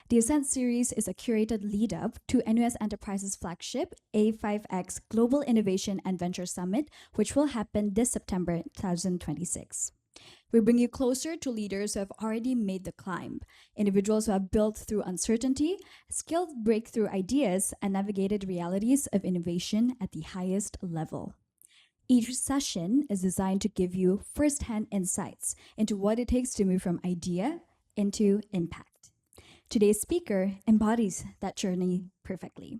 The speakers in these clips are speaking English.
The Ascent Series is a curated lead-up to NUS Enterprise's flagship A5X Global Innovation and Venture Summit, which will happen this September 2026. We bring you closer to leaders who have already made the climb, individuals who have built through uncertainty, scaled breakthrough ideas, and navigated realities of innovation at the highest level. Each session is designed to give you first-hand insights into what it takes to move from idea into impact. Today's speaker embodies that journey perfectly.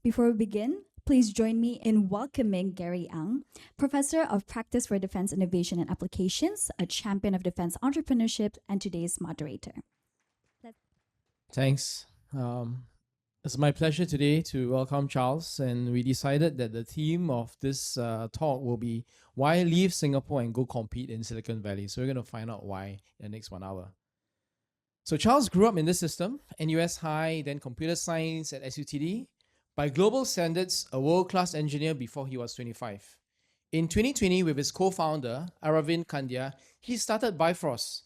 Before we begin, please join me in welcoming Gary Ang, Professor of Practice for Defense Innovation and Applications, a champion of defense entrepreneurship, and today's moderator. Thanks. It's my pleasure today to welcome Charles, and we decided that the theme of this talk will be why leave Singapore and go compete in Silicon Valley. So we're going to find out why in the next 1 hour. So Charles grew up in this system, NUS High, then computer science at SUTD. By global standards, a world-class engineer before he was 25. In 2020, with his co-founder, Aravind Kandya, he started Bifrost.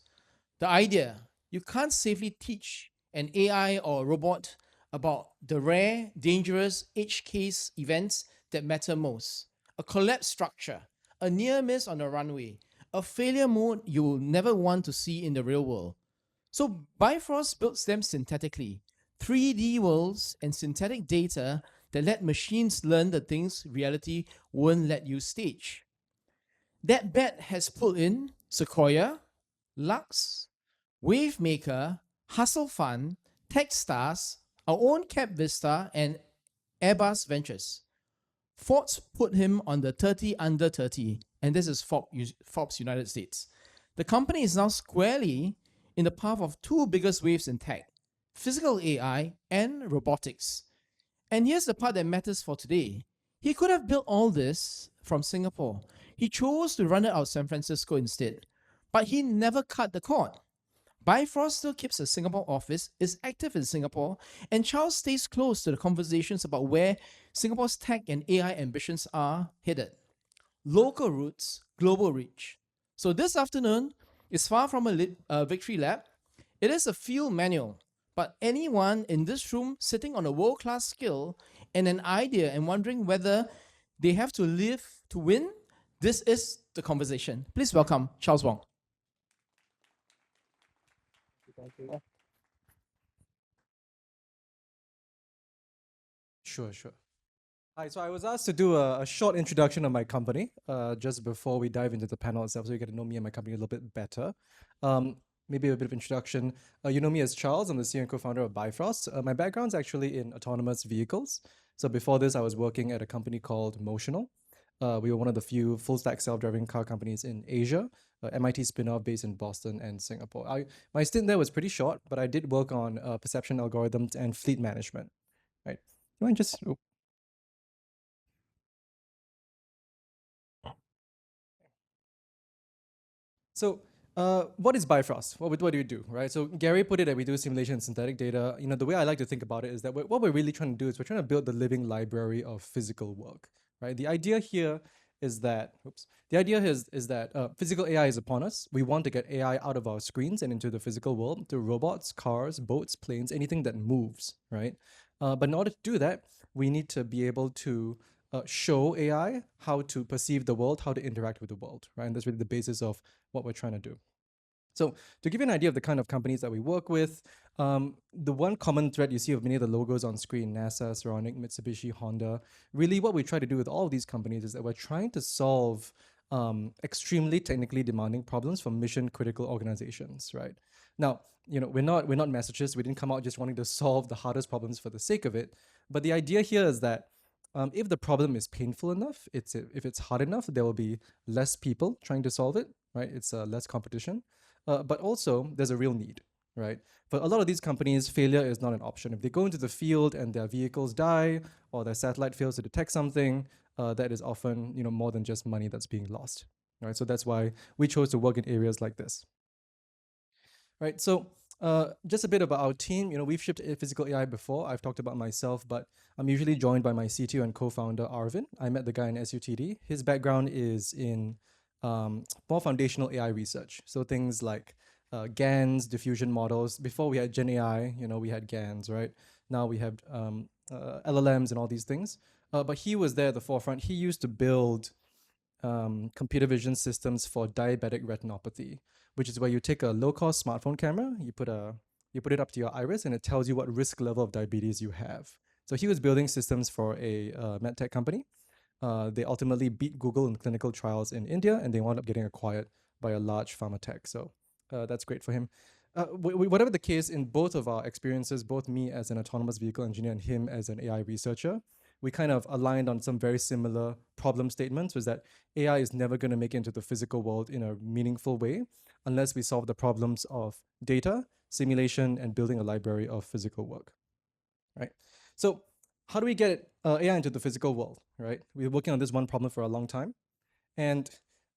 The idea, you can't safely teach an AI or a robot about the rare, dangerous edge case events that matter most. A collapsed structure, a near miss on a runway, a failure mode you will never want to see in the real world. So Bifrost builds them synthetically, 3D worlds and synthetic data that let machines learn the things reality won't let you stage. That bet has pulled in Sequoia, Lux, Wavemaker, Hustle Fund, Techstars, our own Cap Vista, and Airbus Ventures. Forbes put him on the 30 under 30, and this is Forbes United States. The company is now squarely in the path of two biggest waves in tech, physical AI and robotics. And here's the part that matters for today. He could have built all this from Singapore. He chose to run it out of San Francisco instead, but he never cut the cord. Bifrost still keeps a Singapore office, is active in Singapore, and Charles stays close to the conversations about where Singapore's tech and AI ambitions are headed. Local roots, global reach. So this afternoon is far from a victory lap. It is a field manual, but anyone in this room sitting on a world-class skill and an idea and wondering whether they have to live to win, this is the conversation. Please welcome Charles Wong. Thank you. Sure. Hi, so I was asked to do a short introduction of my company just before we dive into the panel itself, so you get to know me and my company a little bit better. Maybe a bit of introduction. You know me as Charles. I'm the CEO and co-founder of Bifrost. My background's actually in autonomous vehicles. So before this, I was working at a company called Motional. We were one of the few full-stack self-driving car companies in Asia, MIT spin-off based in Boston and Singapore. My stint there was pretty short, but I did work on perception algorithms and fleet management. Right? You mind just... Oh. So what is Bifrost? What do you do, right? So Gary put it that we do simulation and synthetic data. You know, the way I like to think about it is that what we're really trying to do is we're trying to build the living library of physical work, right? The idea here is that, physical AI is upon us. We want to get AI out of our screens and into the physical world, to robots, cars, boats, planes, anything that moves, right? But in order to do that, we need to be able to show AI how to perceive the world, how to interact with the world, right? And that's really the basis of what we're trying to do. So to give you an idea of the kind of companies that we work with, the one common thread you see of many of the logos on screen, NASA, Saronic, Mitsubishi, Honda, really what we try to do with all of these companies is that we're trying to solve extremely technically demanding problems for mission critical organizations, right? Now, you know, we're not masochists. We didn't come out just wanting to solve the hardest problems for the sake of it. But the idea here is that if the problem is painful enough, if it's hard enough, there will be less people trying to solve it, right? It's less competition. But also, there's a real need, right? For a lot of these companies, failure is not an option. If they go into the field and their vehicles die or their satellite fails to detect something, that is often, you know, more than just money that's being lost, right? So that's why we chose to work in areas like this, right? So just a bit about our team. You know, we've shipped physical AI before. I've talked about myself, but I'm usually joined by my CTO and co-founder, Arvind. I met the guy in SUTD. His background is in more foundational AI research. So things like GANs, diffusion models. Before we had Gen AI, we had GANs, right? Now we have LLMs and all these things. But he was there at the forefront. He used to build computer vision systems for diabetic retinopathy, which is where you take a low-cost smartphone camera, you put it up to your iris, and it tells you what risk level of diabetes you have. So he was building systems for a medtech company. They ultimately beat Google in clinical trials in India, and they wound up getting acquired by a large pharma tech. So that's great for him. Whatever the case, in both of our experiences, both me as an autonomous vehicle engineer and him as an AI researcher, we kind of aligned on some very similar problem statements, was that AI is never going to make it into the physical world in a meaningful way unless we solve the problems of data, simulation, and building a library of physical work, right? So how do we get AI into the physical world, right? We're working on this one problem for a long time. And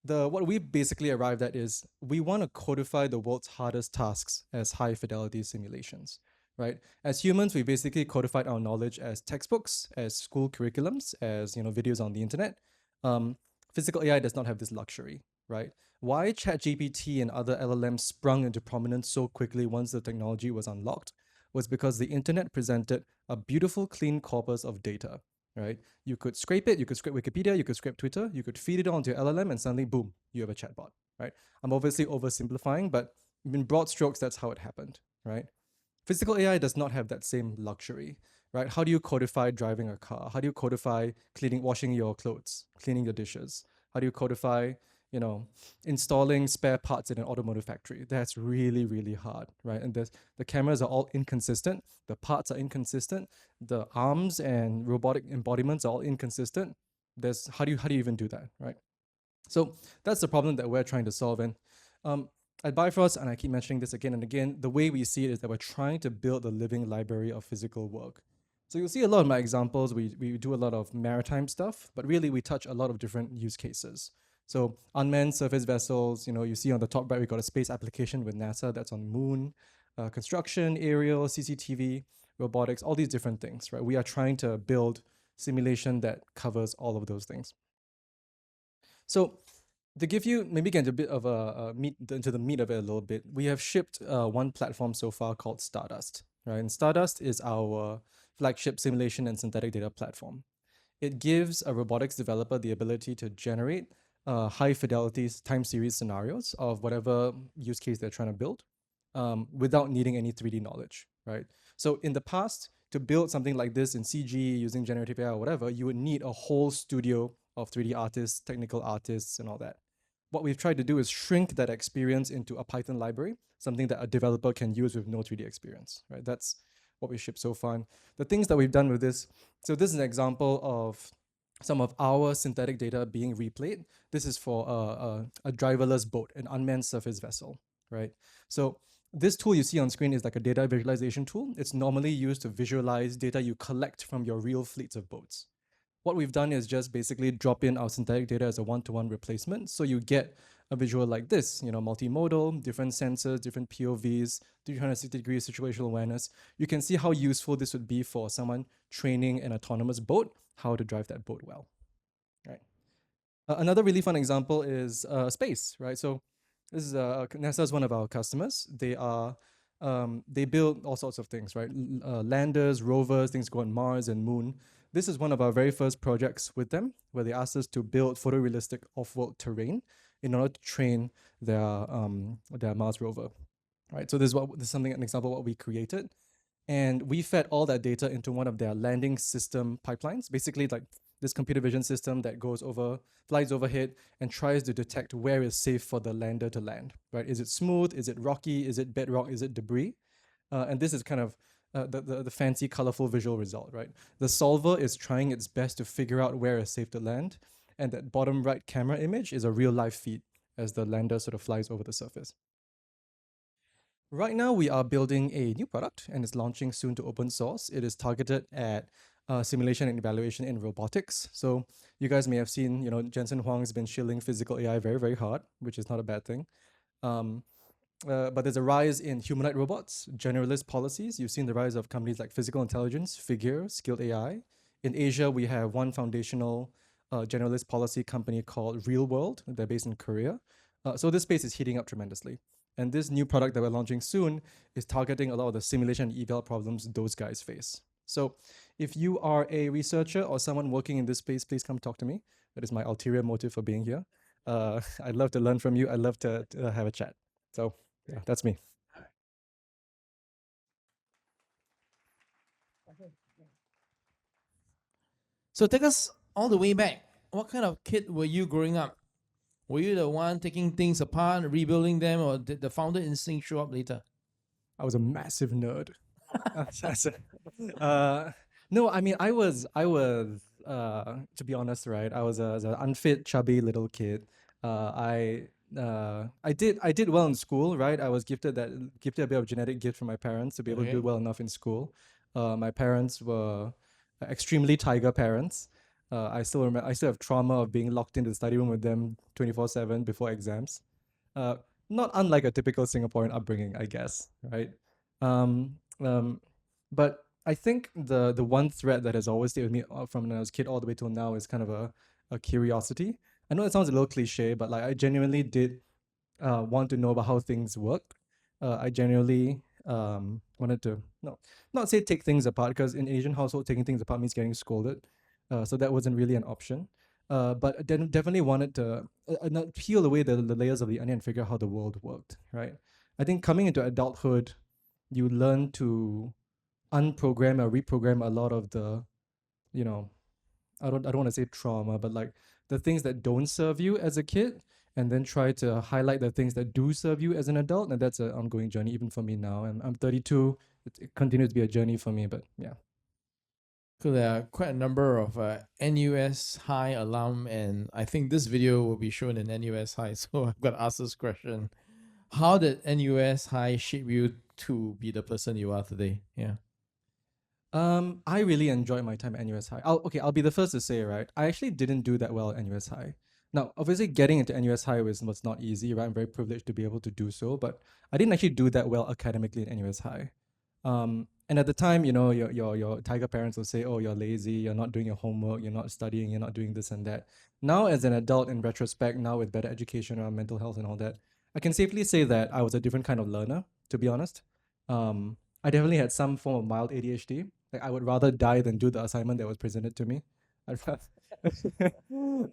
what we basically arrived at is we want to codify the world's hardest tasks as high fidelity simulations, right? As humans, we basically codified our knowledge as textbooks, as school curriculums, as videos on the internet. Physical AI does not have this luxury, right? Why ChatGPT and other LLMs sprung into prominence so quickly once the technology was unlocked was because the internet presented a beautiful, clean corpus of data, right? You could scrape it, you could scrape Wikipedia, you could scrape Twitter, you could feed it onto your LLM, and suddenly, boom, you have a chatbot, right? I'm obviously oversimplifying, but in broad strokes, that's how it happened, right? Physical AI does not have that same luxury, right? How do you codify driving a car? How do you codify washing your clothes, cleaning your dishes? How do you codify, installing spare parts in an automotive factory? That's really, really hard, right? And the cameras are all inconsistent. The parts are inconsistent. The arms and robotic embodiments are all inconsistent. How do you even do that, right? So that's the problem that we're trying to solve. And at Bifrost, and I keep mentioning this again and again, the way we see it is that we're trying to build a living library of physical work. So you'll see a lot of my examples, we do a lot of maritime stuff, but really we touch a lot of different use cases. So unmanned surface vessels, you see on the top right, we got a space application with NASA that's on moon, construction, aerial, CCTV, robotics, all these different things, right? We are trying to build simulation that covers all of those things. So to give you maybe get a bit of into the meat of it a little bit, we have shipped one platform so far called Stardust, right? And Stardust is our flagship simulation and synthetic data platform. It gives a robotics developer the ability to generate high fidelity time series scenarios of whatever use case they're trying to build without needing any 3D knowledge, right? So in the past, to build something like this in CG using generative AI or whatever, you would need a whole studio of 3D artists, technical artists, and all that. What we've tried to do is shrink that experience into a Python library, something that a developer can use with no 3D experience, right? That's what we shipped so far. And the things that we've done with this, so this is an example of some of our synthetic data being replayed. This is for a driverless boat, an unmanned surface vessel, right? So this tool you see on screen is like a data visualization tool. It's normally used to visualize data you collect from your real fleets of boats. What we've done is just basically drop in our synthetic data as a one-to-one replacement. So you get a visual like this, multimodal, different sensors, different POVs, 360-degree situational awareness. You can see how useful this would be for someone training an autonomous boat, how to drive that boat well, right? Another really fun example is space, right? So this is NASA is one of our customers. They build all sorts of things, right? Landers, rovers, things go on Mars and Moon. This is one of our very first projects with them, where they asked us to build photorealistic off-world terrain in order to train their Mars rover, right? So this is an example of what we created, and we fed all that data into one of their landing system pipelines, basically like this computer vision system that flies overhead and tries to detect where is safe for the lander to land, right? Is it smooth? Is it rocky? Is it bedrock? Is it debris? And this is kind of the fancy, colorful visual result, right? The solver is trying its best to figure out where is safe to land, and that bottom right camera image is a real life feed as the lander sort of flies over the surface. Right now, we are building a new product, and it's launching soon to open source. It is targeted at simulation and evaluation in robotics. So you guys may have seen, Jensen Huang's been shilling physical AI very, very hard, which is not a bad thing. But there's a rise in humanoid robots, generalist policies. You've seen the rise of companies like Physical Intelligence, Figure, Skilled AI. In Asia, we have one foundational generalist policy company called Real World. They're based in Korea. So this space is heating up tremendously. And this new product that we're launching soon is targeting a lot of the simulation and eval problems those guys face. So if you are a researcher or someone working in this space, please come talk to me. That is my ulterior motive for being here. I'd love to learn from you. I'd love to have a chat. So yeah, that's me. So take us all the way back. What kind of kid were you growing up? Were you the one taking things apart, rebuilding them, or did the founder instinct show up later? I was a massive nerd. uh, no, I mean, to be honest, right? I was an unfit, chubby little kid. I did well in school, right? I was gifted a bit of genetic gift from my parents to be able to do Okay. well enough in school. My parents were extremely tiger parents. I still remember. I still have trauma of being locked into the study room with them 24/7 before exams. Uh, Not unlike a typical Singaporean upbringing, I guess, right? Um, um, but I think the one thread that has always stayed with me from when I was a kid all the way till now is kind of a curiosity. I know it sounds a little cliche, but like I genuinely did want to know about how things work. I genuinely wanted to not say take things apart, because in Asian household taking things apart means getting scolded, so that wasn't really an option. But then definitely wanted to not peel away the layers of the onion and figure out how the world worked. Right. I think coming into adulthood, you learn to unprogram or reprogram a lot of the, you know, I don't want to say trauma, but like the things that don't serve you as a kid, and then try to highlight the things that do serve you as an adult. And that's an ongoing journey even for me now. And I'm 32. It continues to be a journey for me, but yeah. So there are quite a number of NUS High alum, and I think this video will be shown in NUS High. So I've got to ask this question: how did NUS High shape you to be the person you are today? Yeah. I really enjoyed my time at NUS High. I'll be the first to say, right? I actually didn't do that well at NUS High. Now, obviously, getting into NUS High was not easy, right? I'm very privileged to be able to do so, but I didn't actually do that well academically at NUS High. And at the time, you know, your tiger parents will say, "Oh, you're lazy. You're not doing your homework. You're not studying. You're not doing this and that." Now, as an adult, in retrospect, now with better education around mental health and all that, I can safely say that I was a different kind of learner. To be honest, I definitely had some form of mild ADHD. Like I would rather die than do the assignment that was presented to me. I'd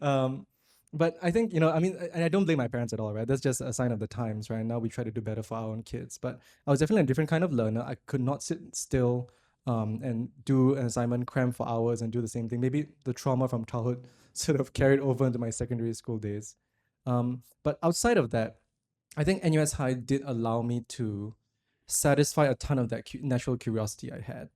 um, but I think, you know, I mean, and I don't blame my parents at all, right? That's just a sign of the times, right? Now we try to do better for our own kids. But I was definitely a different kind of learner. I could not sit still and do an assignment, cram for hours and do the same thing. Maybe the trauma from childhood sort of carried over into my secondary school days. But outside of that, I think NUS High did allow me to satisfy a ton of that natural curiosity I had,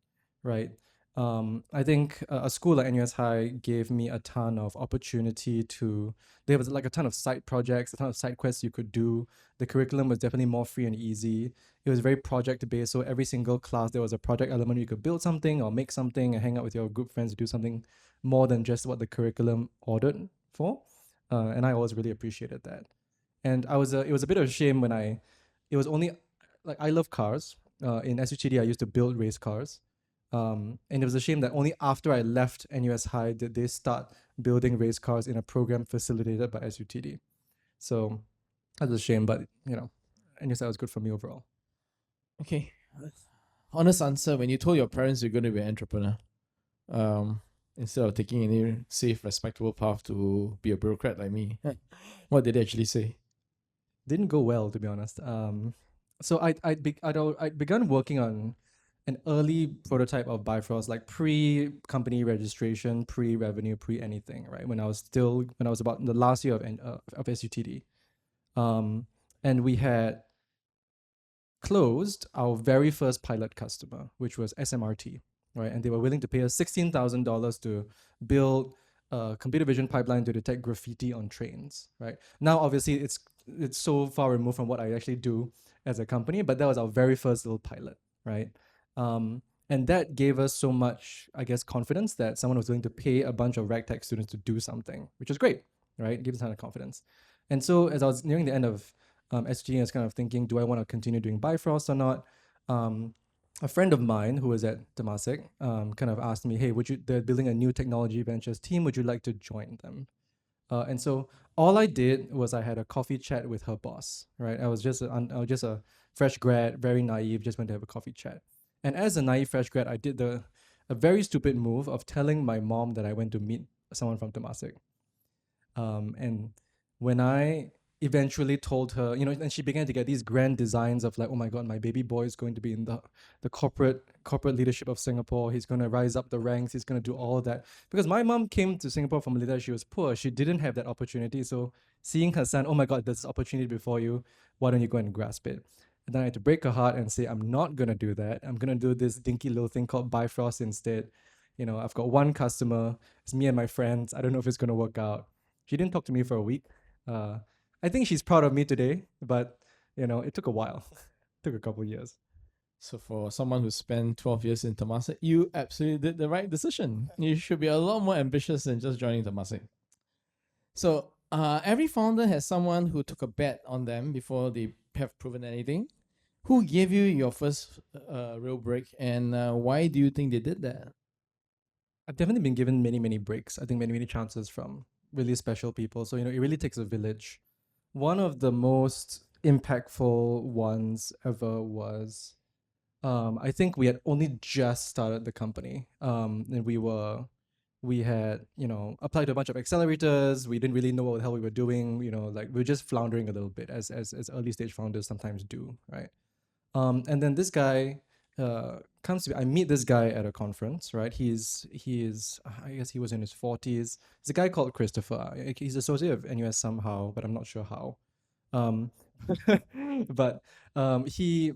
right? I think a school like NUS High gave me a ton of opportunity to. There was like a ton of side projects, a ton of side quests you could do. The curriculum was definitely more free and easy. It was very project based, so every single class there was a project element. You could build something or make something and hang out with your group friends to do something more than just what the curriculum ordered for. And I always really appreciated that. And it was a bit of a shame when it was only like I love cars. In SUTD, I used to build race cars. And it was a shame that only after I left NUS High did they start building race cars in a program facilitated by SUTD. So that's a shame, but you know, NUS High was good for me overall. Okay. Honest answer: when you told your parents you're going to be an entrepreneur, instead of taking any safe, respectable path to be a bureaucrat like me, what did they actually say? Didn't go well, to be honest. So I'd begun working on an early prototype of Bifrost, like pre-company registration, pre-revenue, pre-anything, right? When I was about the last year of SUTD, and we had closed our very first pilot customer, which was SMRT, right? And they were willing to pay us $16,000 to build a computer vision pipeline to detect graffiti on trains, right? Now, obviously, it's so far removed from what I actually do as a company, but that was our very first little pilot, right? And that gave us so much, I guess, confidence that someone was willing to pay a bunch of ragtag students to do something, which is great, right? It gives us a ton of confidence. And so as I was nearing the end of SG, I was kind of thinking, do I want to continue doing Bifrost or not? A friend of mine who was at Temasek kind of asked me, hey, they're building a new technology ventures team. Would you like to join them? And so all I did was I had a coffee chat with her boss, right? I was just a fresh grad, very naive, just went to have a coffee chat. And as a naive fresh grad, I did a very stupid move of telling my mom that I went to meet someone from Temasek. And when I eventually told her, and she began to get these grand designs of like, oh my God, my baby boy is going to be in the corporate leadership of Singapore. He's going to rise up the ranks. He's going to do all of that. Because my mom came to Singapore from Malaysia. She was poor. She didn't have that opportunity. So seeing her son, oh my God, there's this opportunity before you. Why don't you go and grasp it? And then I had to break her heart and say, I'm not going to do that. I'm going to do this dinky little thing called Bifrost instead. I've got one customer. It's me and my friends. I don't know if it's going to work out. She didn't talk to me for a week. I think she's proud of me today, but it took a while. It took a couple of years. So for someone who spent 12 years in Temasek, you absolutely did the right decision. You should be a lot more ambitious than just joining Temasek. So every founder has someone who took a bet on them before they have proven anything. Who gave you your first real break, and why do you think they did that? I've definitely been given many, many breaks. I think many chances from really special people. So, it really takes a village. One of the most impactful ones ever was, I think we had only just started the company. And we had, applied to a bunch of accelerators. We didn't really know what the hell we were doing. Like we were just floundering a little bit as early stage founders sometimes do, right? And then this guy comes to me. I meet this guy at a conference, right? He is I guess he was in his 40s. It's a guy called Christopher. He's associate of NUS somehow, but I'm not sure how. Um, but he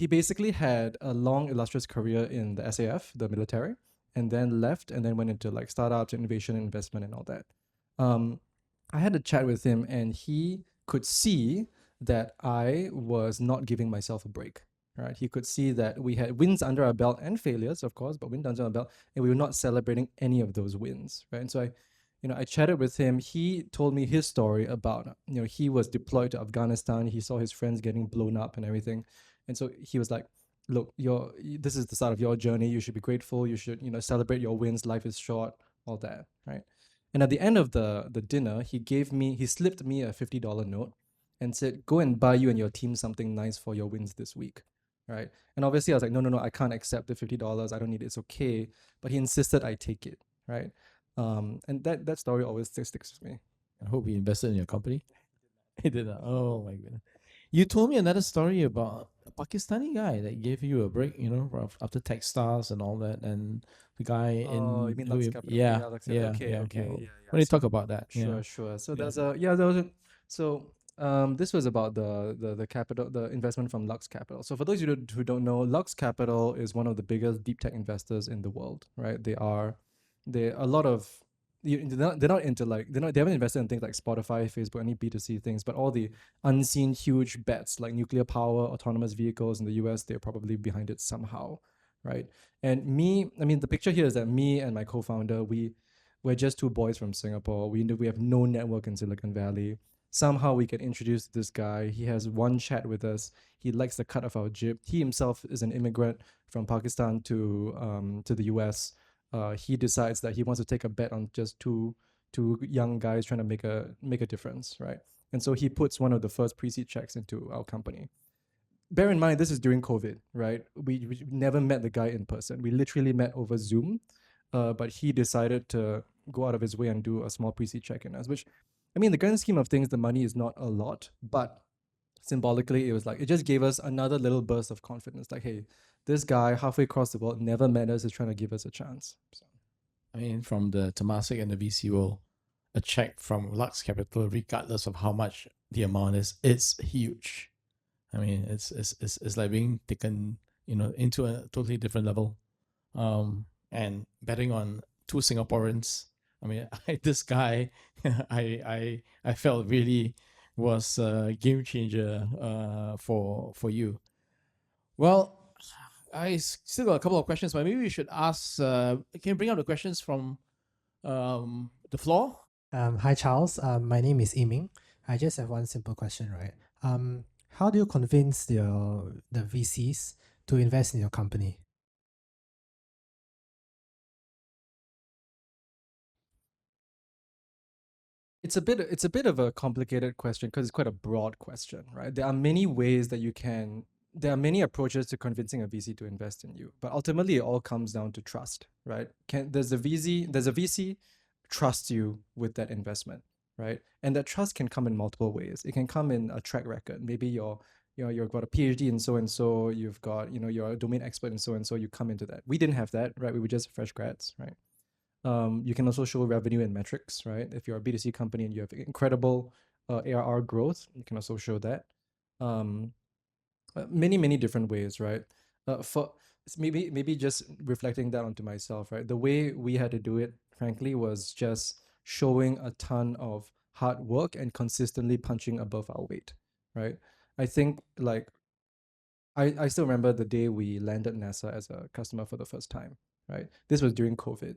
basically had a long illustrious career in the SAF, the military, and then left and then went into like startups, innovation, investment, and all that. I had a chat with him, and he could see that I was not giving myself a break. Right, he could see that we had wins under our belt and failures, of course, but wins under our belt, and we were not celebrating any of those wins. Right, and so I chatted with him. He told me his story about, he was deployed to Afghanistan. He saw his friends getting blown up and everything, and so he was like, "Look, this is the start of your journey. You should be grateful. You should, celebrate your wins. Life is short. All that, right?" And at the end of the dinner, he slipped me a $50 note and said, "Go and buy you and your team something nice for your wins this week." Right. And obviously I was like, no, I can't accept the $50. I don't need it. It's okay. But he insisted I take it. Right. And that story always sticks with me. I hope he invested in your company. He did not. Oh my goodness. You told me another story about a Pakistani guy that gave you a break, after Techstars and all that, and the guy Oh, in you mean Lux Capital? yeah, Lux yeah, Capital. Okay, yeah, okay. okay. Yeah. When you So talk about that, yeah. Sure. So Yeah. there was this was about the capital, the investment from Lux Capital. So for those of you who don't know, Lux Capital is one of the biggest deep tech investors in the world, right? They a lot of they're not into like they haven't invested in things like Spotify, Facebook, any B2C things, but all the unseen huge bets like nuclear power, autonomous vehicles in the US, they're probably behind it somehow, right? And the picture here is that me and my co-founder, we're just two boys from Singapore. We have no network in Silicon Valley. Somehow we get introduced to this guy. He has one chat with us. He likes the cut of our jib. He himself is an immigrant from Pakistan to the US. He decides that he wants to take a bet on just two young guys trying to make a difference, right? And so he puts one of the first pre-seed checks into our company. Bear in mind, this is during COVID, right? We never met the guy in person. We literally met over Zoom, but he decided to go out of his way and do a small pre-seed check in us, which, the grand scheme of things, the money is not a lot, but symbolically, it was like, it just gave us another little burst of confidence. Like, hey, this guy halfway across the world never met us, is trying to give us a chance. So. From the Temasek and the VC world, a check from Lux Capital, regardless of how much the amount is, it's huge. It's like being taken, into a totally different level. And betting on two Singaporeans. This guy, I felt really was a game changer for you. Well, I still got a couple of questions, but maybe we should ask. Can you bring up the questions from the floor? Hi, Charles. My name is Yiming. I just have one simple question, right? How do you convince the VCs to invest in your company? it's a bit of a complicated question because it's quite a broad question, right? There are many ways that there are many approaches to convincing a VC to invest in you, but ultimately it all comes down to trust, right? There's a VC trusts you with that investment, right? And that trust can come in multiple ways. It can come in a track record. Maybe you've got a PhD in so and so, you've got, you're a domain expert in so and so, you come into that. We didn't have that, right? We were just fresh grads, right? You can also show revenue and metrics, right? If you're a B2C company and you have incredible ARR growth, you can also show that. Many different ways, right? For maybe just reflecting that onto myself, right? The way we had to do it, frankly, was just showing a ton of hard work and consistently punching above our weight, right? I think I still remember the day we landed NASA as a customer for the first time, right? This was during COVID.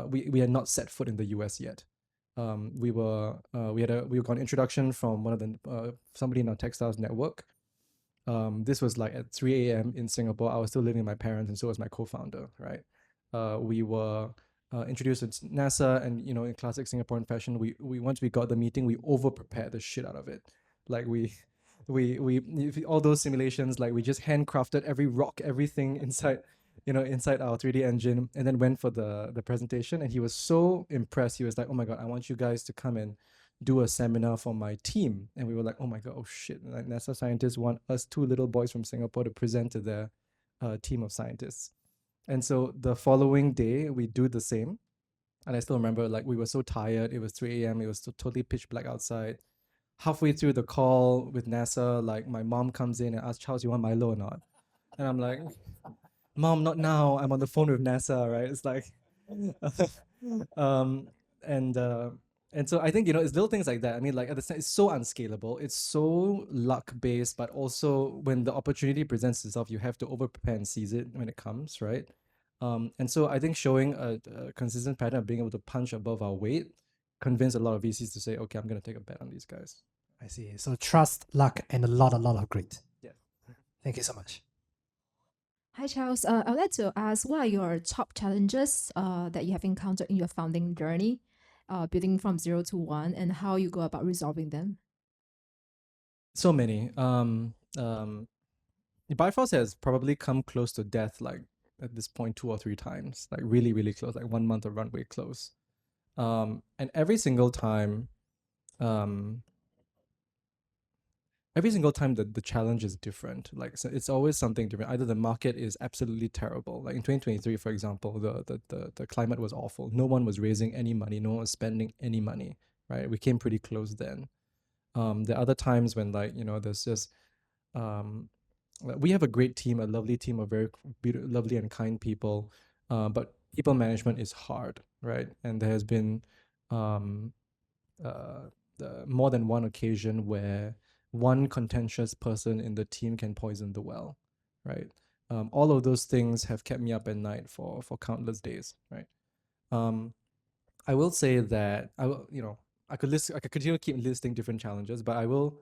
We had not set foot in the US yet. We got an introduction from one of the somebody in our textiles network. This was like at 3 a.m. in Singapore. I was still living with my parents, and so was my co-founder, right? We were introduced to NASA, and in classic Singaporean fashion, we once we got the meeting, we over prepared the shit out of it. Like we all those simulations, like we just handcrafted every rock, everything inside our 3D engine, and then went for the presentation. And he was so impressed. He was like, "Oh my god, I want you guys to come and do a seminar for my team." And we were like, "Oh my god, oh shit!" Like NASA scientists want us two little boys from Singapore to present to their team of scientists. And so the following day, we do the same. And I still remember, like, we were so tired. It was 3 a.m. It was totally pitch black outside. Halfway through the call with NASA, like, my mom comes in and asks, "Charles, you want Milo or not?" And I'm like, "Mom, not now. I'm on the phone with NASA," right? It's like, um, and so I think it's little things like that. I mean, like, it's so unscalable. It's so luck based, but also when the opportunity presents itself, you have to over prepare and seize it when it comes, right? And so I think showing a consistent pattern of being able to punch above our weight convinced a lot of VCs to say, "Okay, I'm going to take a bet on these guys." I see. So trust, luck, and a lot of grit. Yeah. Thank you so much. Hi, Charles. I would like to ask, what are your top challenges that you have encountered in your founding journey, building from 0 to 1, and how you go about resolving them? So many. Bifrost has probably come close to death, like at this point 2 or 3 times, like really close, like 1 month of runway close. And every single time the challenge is different. Like, so it's always something different. Either the market is absolutely terrible, like in 2023, for example, the climate was awful. No one was raising any money, no one was spending any money, right? We came pretty close then. There are other times when, like, there's just we have a great team, a lovely team of very lovely and kind people, but people management is hard, right? And there has been more than one occasion where one contentious person in the team can poison the well, right? All of those things have kept me up at night for countless days, right? I will say that I could continue to keep listing different challenges, but I will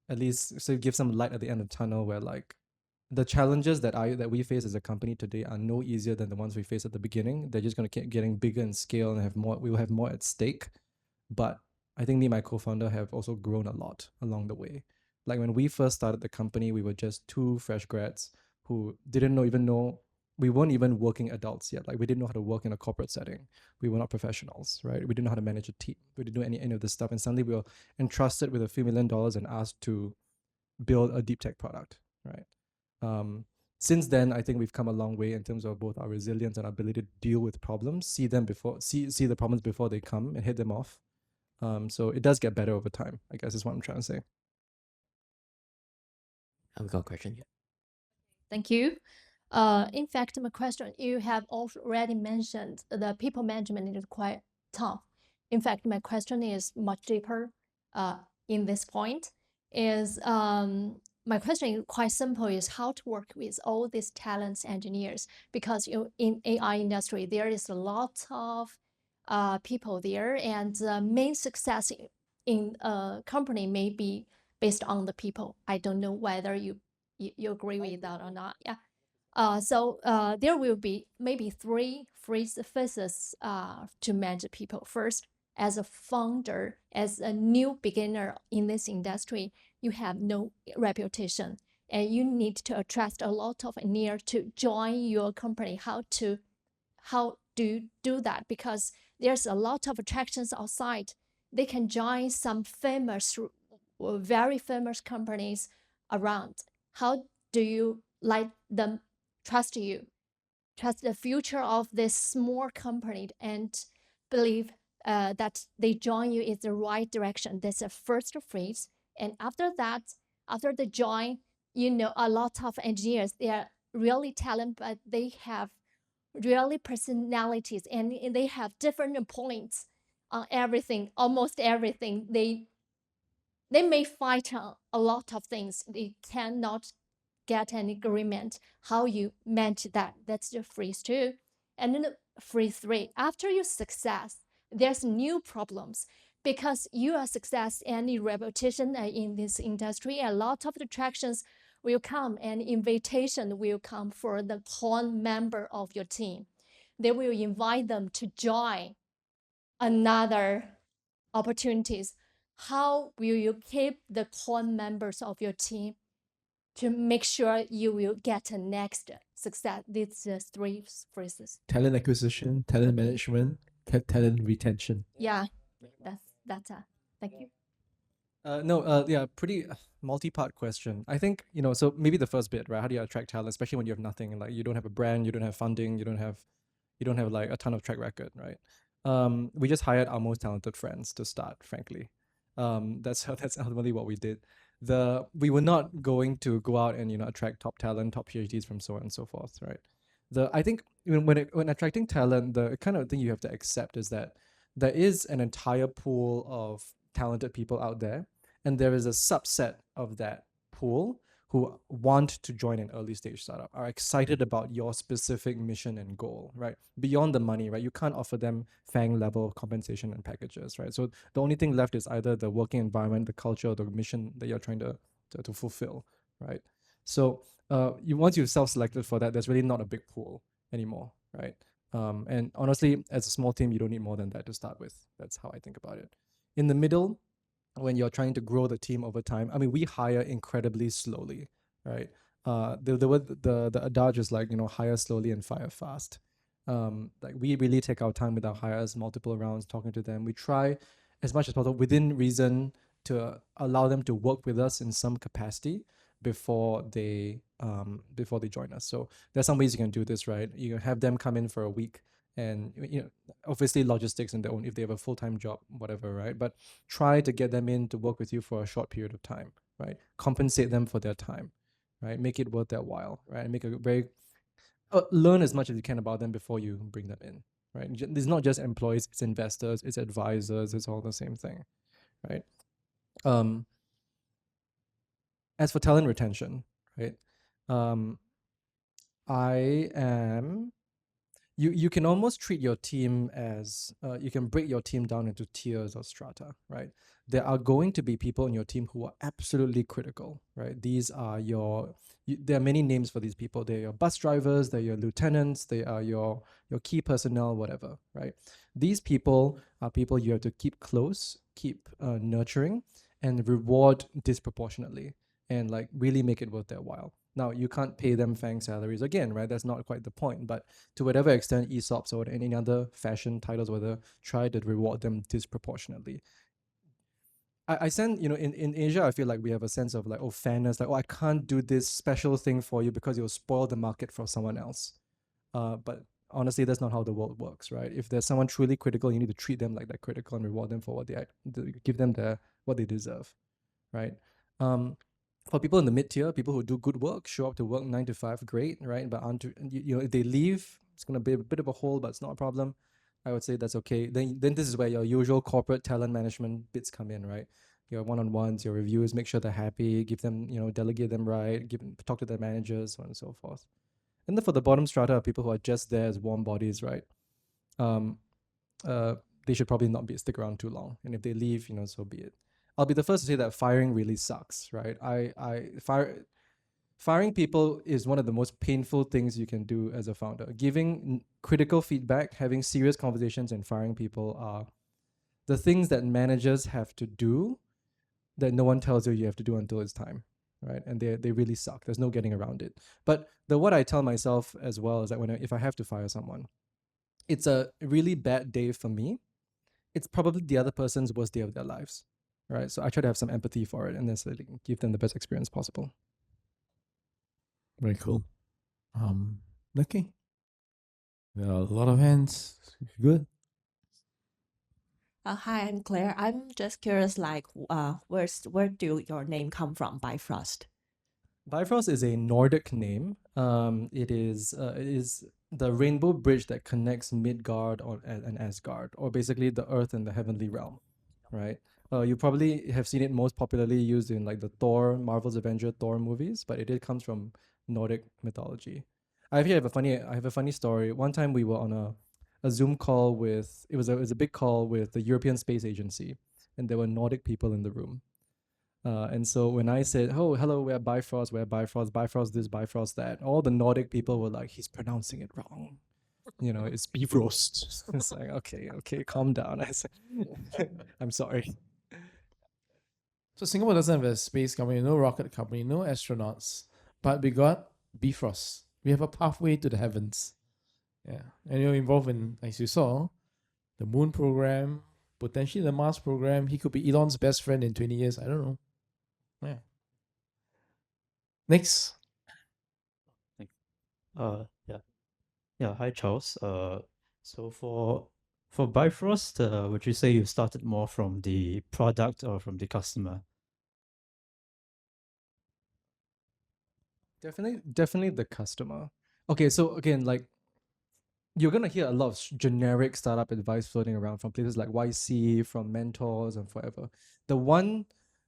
at least give some light at the end of the tunnel, where, like, the challenges that we face as a company today are no easier than the ones we faced at the beginning. They're just going to keep getting bigger in scale and we will have more at stake. But I think me and my co-founder have also grown a lot along the way. Like, when we first started the company, we were just 2 fresh grads who didn't even know, we weren't even working adults yet. Like, we didn't know how to work in a corporate setting. We were not professionals, right? We didn't know how to manage a team. We didn't do any of this stuff. And suddenly we were entrusted with a few $1 million and asked to build a deep tech product, right? Since then, I think we've come a long way in terms of both our resilience and our ability to deal with problems, see the problems before they come and hit them off. So it does get better over time, I guess is what I'm trying to say. I've got a question here. Thank you. In fact, my question, you have already mentioned the people management is quite tough. In fact, my question is much deeper in this point. My question is quite simple, is how to work with all these talents engineers, because in AI industry, there is a lot of people there, and main success in a company may be based on the people. I don't know whether you agree with that or not. Yeah. So there will be maybe 3 phases to manage people. First, as a founder, as a new beginner in this industry, you have no reputation, and you need to attract a lot of engineers to join your company. How do you do that? Because there's a lot of attractions outside. They can join some famous, very famous companies around. How do you let them trust you, trust the future of this small company, and believe that they join you in the right direction? That's the first phase. And after that, after they join, a lot of engineers, they are really talented, but they have really personalities, and they have different points on everything, almost everything. They may fight on a lot of things. They cannot get an agreement. How you manage that? That's the phase two. And then phase three, after your success, there's new problems, because you are success and your reputation in this industry. A lot of attractions will come, and invitation will come for the core member of your team. They will invite them to join another opportunities. How will you keep the core members of your team to make sure you will get a next success? These are three phrases. Talent acquisition, talent management, talent retention. Yeah, that's thank you. Yeah, pretty multi-part question. I think, so maybe the first bit, right? How do you attract talent, especially when you have nothing? Like, you don't have a brand, you don't have funding, you don't have like a ton of track record, right? We just hired our most talented friends to start, frankly. That's ultimately what we did. We were not going to go out and attract top talent, top PhDs from so on and so forth, right? I think when attracting talent, the kind of thing you have to accept is that there is an entire pool of talented people out there, and there is a subset of that pool who want to join an early stage startup, are excited about your specific mission and goal, right? Beyond the money, right? You can't offer them FANG level compensation and packages, right? So the only thing left is either the working environment, the culture, or the mission that you're trying to fulfill, right? So once you've self-selected for that, there's really not a big pool anymore, right? And honestly, as a small team, you don't need more than that to start with. That's how I think about it. In the middle, when you're trying to grow the team over time, I mean, we hire incredibly slowly, right? The adage is like, hire slowly and fire fast. Like, we really take our time with our hires, multiple rounds, talking to them. We try as much as possible within reason to allow them to work with us in some capacity before they join us. So there's some ways you can do this, right? You can have them come in for a week, and obviously logistics and their own, if they have a full-time job, whatever, right? But try to get them in to work with you for a short period of time, right? Compensate them for their time, right? Make it worth their while, right? Make a very learn as much as you can about them before you bring them in, right? It's not just employees, it's investors, it's advisors, it's all the same thing, right? As for talent retention, right? You can almost treat your team as you can break your team down into tiers or strata, right? There are going to be people in your team who are absolutely critical, right? These are there are many names for these people. They're your bus drivers, they're your lieutenants, they are your key personnel, whatever, right? These people are people you have to keep close, keep nurturing, and reward disproportionately, and like really make it worth their while. Now, you can't pay them FANG salaries again, right? That's not quite the point. But to whatever extent, ESOPs or any other fashion titles, whether try to reward them disproportionately. I sense, in Asia, I feel like we have a sense of like, fairness, like, I can't do this special thing for you because you'll spoil the market for someone else. But honestly, that's not how the world works, right? If there's someone truly critical, you need to treat them like they're critical and reward them for what give them what they deserve, right? For people in the mid-tier, people who do good work, show up to work 9 to 5, great, right? But if they leave, it's going to be a bit of a hole, but it's not a problem. I would say that's okay. Then this is where your usual corporate talent management bits come in, right? Your one-on-ones, your reviews, make sure they're happy, give them, delegate them right, talk to their managers, so on and so forth. And then for the bottom strata, people who are just there as warm bodies, right? They should probably not stick around too long. And if they leave, so be it. I'll be the first to say that firing really sucks, right? Firing people is one of the most painful things you can do as a founder. Giving critical feedback, having serious conversations, and firing people are the things that managers have to do that no one tells you you have to do until it's time, right? And they really suck. There's no getting around it. But what I tell myself as well is that if I have to fire someone, it's a really bad day for me. It's probably the other person's worst day of their lives, right? So I try to have some empathy for it and then so give them the best experience possible. Very cool. Okay. There are a lot of hands. Good. Hi, I'm Claire. I'm just curious, like, where do your name come from, Bifrost? Bifrost is a Nordic name. It is the rainbow bridge that connects Midgard and Asgard, or basically the Earth and the heavenly realm, right? You probably have seen it most popularly used in like the Marvel's Avenger Thor movies, but it comes from Nordic mythology. I actually have a funny story. One time we were on a Zoom call with it was a big call with the European Space Agency, and there were Nordic people in the room. And so when I said, "Oh, hello, we're Bifrost, Bifrost this, Bifrost that," all the Nordic people were like, "He's pronouncing it wrong. You know, it's Bifrost." It's like, okay, calm down. I said, "I'm sorry." So Singapore doesn't have a space company, no rocket company, no astronauts, but we got Bifrost. We have a pathway to the heavens. Yeah, and you're involved in, as you saw, the moon program, potentially the Mars program. He could be Elon's best friend in 20 years. I don't know. Yeah. Next. Yeah. Yeah, hi Charles. So for Bifrost, would you say you started more from the product or from the customer? Definitely the customer. Okay, so again, like you're gonna hear a lot of generic startup advice floating around from places like YC, from mentors, and forever. The one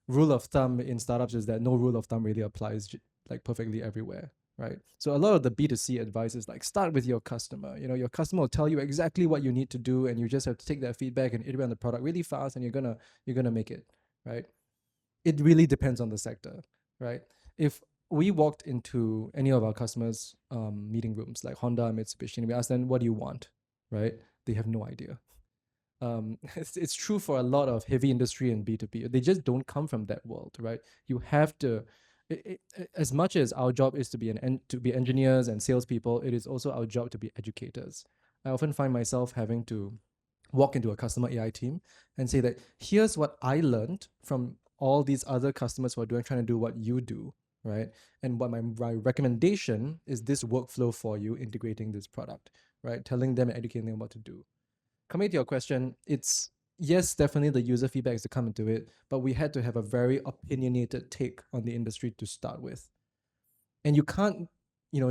rule of thumb in startups is that no rule of thumb really applies like perfectly everywhere, right? So a lot of the B2C advice is like start with your customer. You know, your customer will tell you exactly what you need to do, and you just have to take that feedback and iterate on the product really fast, and you're gonna make it, right? It really depends on the sector, right? If we walked into any of our customers' meeting rooms, like Honda and Mitsubishi, and we ask them, "What do you want?" Right? They have no idea. It's true for a lot of heavy industry and B2B. They just don't come from that world, right? You have to, as much as our job is to be engineers and salespeople, it is also our job to be educators. I often find myself having to walk into a customer AI team and say that here's what I learned from all these other customers who are trying to do what you do, right? And what my recommendation is this workflow for you integrating this product, right? Telling them and educating them what to do. Coming to your question, it's yes, definitely the user feedback is to come into it, but we had to have a very opinionated take on the industry to start with. And you can't,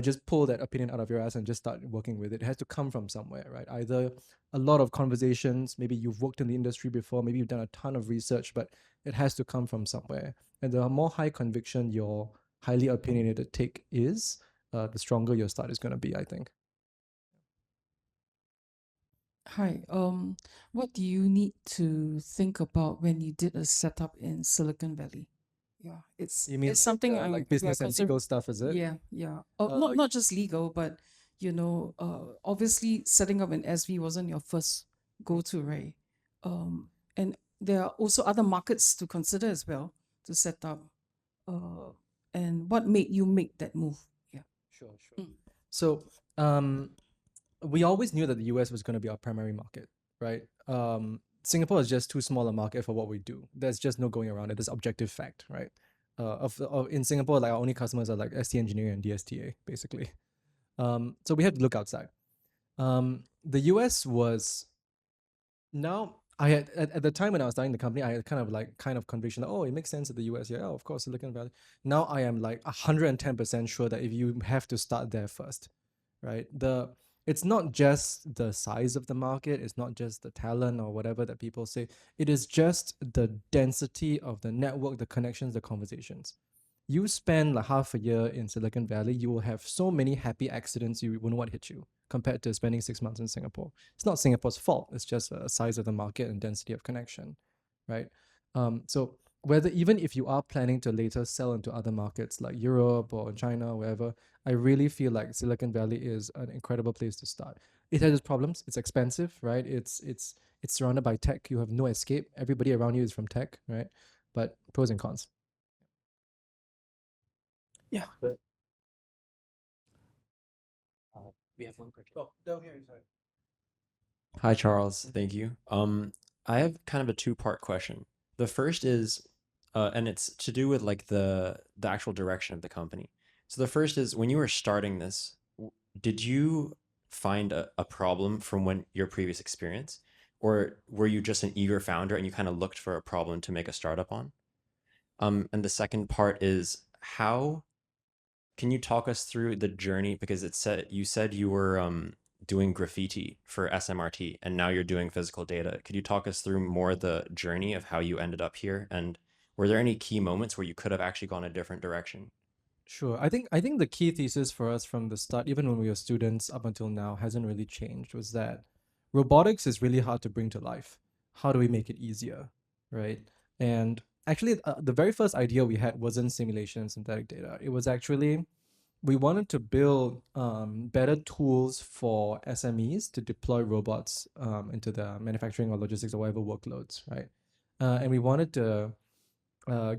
just pull that opinion out of your ass and just start working with it. It has to come from somewhere, right? Either a lot of conversations, maybe you've worked in the industry before, maybe you've done a ton of research, but it has to come from somewhere. And the more high conviction your highly opinionated take is, the stronger your start is going to be, I think. Hi, what do you need to think about when you did a setup in Silicon Valley? Yeah, You mean it's something I like business and consider. legal stuff, is it? Yeah, yeah. Not just legal, but obviously setting up an SV wasn't your first go-to, right? And there are also other markets to consider as well to set up. And what made you make that move? Yeah. Sure. So, we always knew that the US was going to be our primary market, right? Singapore is just too small a market for what we do. There's just no going around it. There's objective fact, right? In Singapore, like our only customers are like ST Engineering and DSTA, basically. So we had to look outside. The US was now. I had at the time when I was starting the company, I had kind of conviction that, oh, it makes sense that the US, yeah, of course, Silicon Valley. Now I am like 110% sure that if you have to start there first, right? It's not just the size of the market, it's not just the talent or whatever that people say. It is just the density of the network, the connections, the conversations. You spend like half a year in Silicon Valley, you will have so many happy accidents you wouldn't want to hit you compared to spending 6 months in Singapore. It's not Singapore's fault, it's just the size of the market and density of connection, right? So whether even if you are planning to later sell into other markets like Europe or China or wherever, I really feel like Silicon Valley is an incredible place to start. It has its problems. It's expensive, right? It's surrounded by tech. You have no escape. Everybody around you is from tech, right? But pros and cons. Yeah. We have one question. Oh, down here, sorry. Hi, Charles. Thank you. I have kind of a two-part question. The first is, and it's to do with like the actual direction of the company. So the first is when you were starting this, did you find a problem from when your previous experience, or were you just an eager founder and you kind of looked for a problem to make a startup on? And the second part is how can you talk us through the journey? Because you said you were doing graffiti for SMRT and now you're doing physical data. Could you talk us through more the journey of how you ended up here? And were there any key moments where you could have actually gone a different direction? Sure. I think the key thesis for us from the start, even when we were students up until now, hasn't really changed. Was that robotics is really hard to bring to life. How do we make it easier, right? And actually, the very first idea we had wasn't simulation and synthetic data. It was actually we wanted to build better tools for SMEs to deploy robots into the manufacturing or logistics or whatever workloads, right? And we wanted to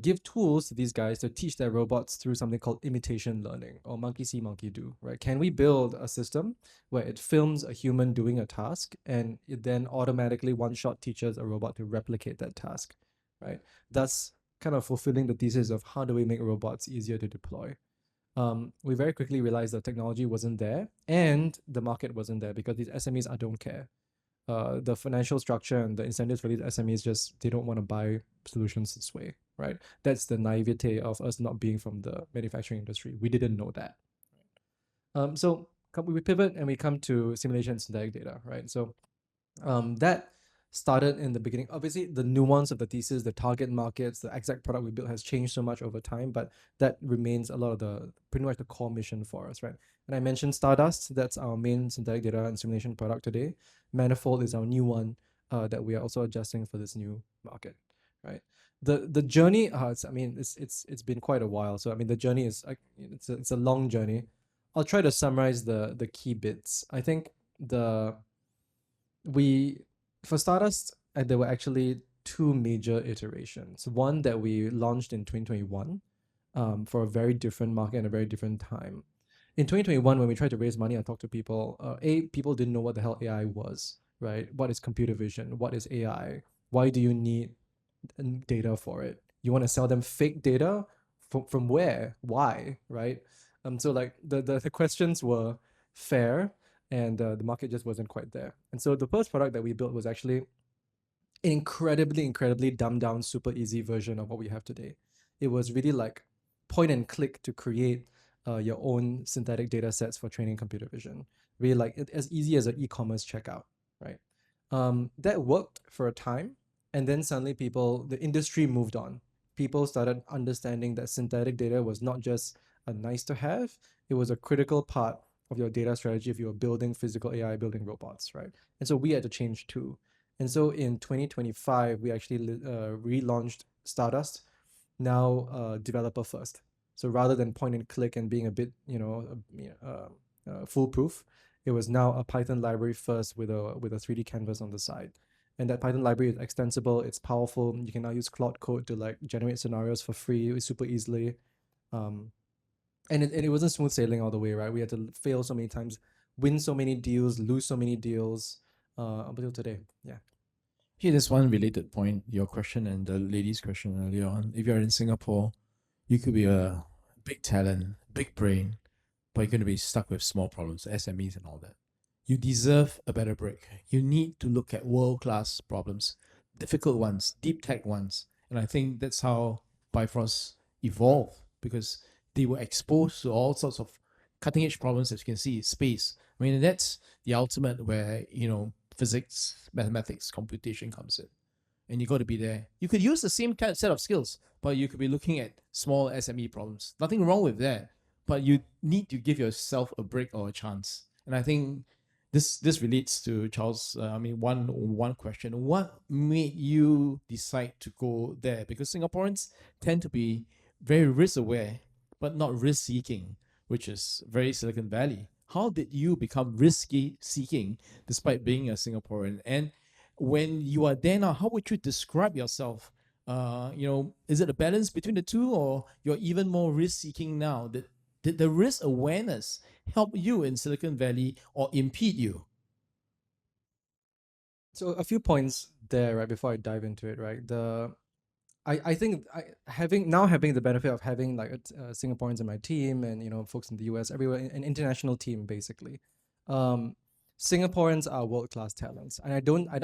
give tools to these guys to teach their robots through something called imitation learning or monkey see, monkey do, right? Can we build a system where it films a human doing a task and it then automatically one shot teaches a robot to replicate that task, right? Thus, kind of fulfilling the thesis of how do we make robots easier to deploy. We very quickly realized the technology wasn't there and the market wasn't there because these SMEs don't care. The financial structure and the incentives for these SMEs just they don't want to buy solutions this way, right? That's the naivete of us not being from the manufacturing industry. We didn't know that. So we pivot and we come to simulation and synthetic data, right? So that started in the beginning. Obviously, the nuance of the thesis, the target markets, the exact product we built has changed so much over time, but that remains a lot of the pretty much the core mission for us, right? And I mentioned Stardust, that's our main synthetic data and simulation product today. Manifold is our new one that we are also adjusting for this new market, right? The journey, it's been quite a while. So I mean, the journey is it's a long journey. I'll try to summarize the key bits. I think we for Stardust, there were actually two major iterations. One that we launched in 2021 for a very different market and a very different time. In 2021, when we tried to raise money and talk to people, people didn't know what the hell AI was, right? What is computer vision? What is AI? Why do you need data for it? You want to sell them fake data? From where? Why? Right? So like the questions were fair, and the market just wasn't quite there. And so the first product that we built was actually an incredibly dumbed down, super easy version of what we have today. It was really like point and click to create your own synthetic data sets for training computer vision. Really like as easy as an e-commerce checkout, right? That worked for a time, and then suddenly the industry moved on. People started understanding that synthetic data was not just a nice to have, it was a critical part of your data strategy if you were building physical AI, building robots, right? And so we had to change too. And so in 2025, we actually relaunched Stardust, now developer first. So rather than point and click and being a bit, foolproof, it was now a Python library first with a 3D canvas on the side. And that Python library is extensible, it's powerful. You can now use Claude Code to like generate scenarios for free super easily. And it wasn't smooth sailing all the way, right? We had to fail so many times, win so many deals, lose so many deals, up until today. Yeah. Here, there's one related point, your question and the lady's question earlier on. If you're in Singapore, you could be a big talent, big brain, but you're going to be stuck with small problems, SMEs and all that. You deserve a better break. You need to look at world-class problems, difficult ones, deep tech ones. And I think that's how Bifrost evolved, because they were exposed to all sorts of cutting-edge problems, as you can see, space. I mean, that's the ultimate where, physics, mathematics, computation comes in. And you got to be there. You could use the same kind of set of skills, but you could be looking at small SME problems. Nothing wrong with that, but you need to give yourself a break or a chance. And I think this relates to Charles. One question: what made you decide to go there? Because Singaporeans tend to be very risk aware, but not risk seeking, which is very Silicon Valley. how did you become risky seeking despite being a Singaporean? And when you are there now, how would you describe yourself? Is it a balance between the two, or you're even more risk seeking now? Did the risk awareness help you in Silicon Valley or impede you? So a few points there, right, before I dive into it, right? I think having the benefit of having like Singaporeans in my team and folks in the US, everywhere, an international team basically. Singaporeans are world-class talents, and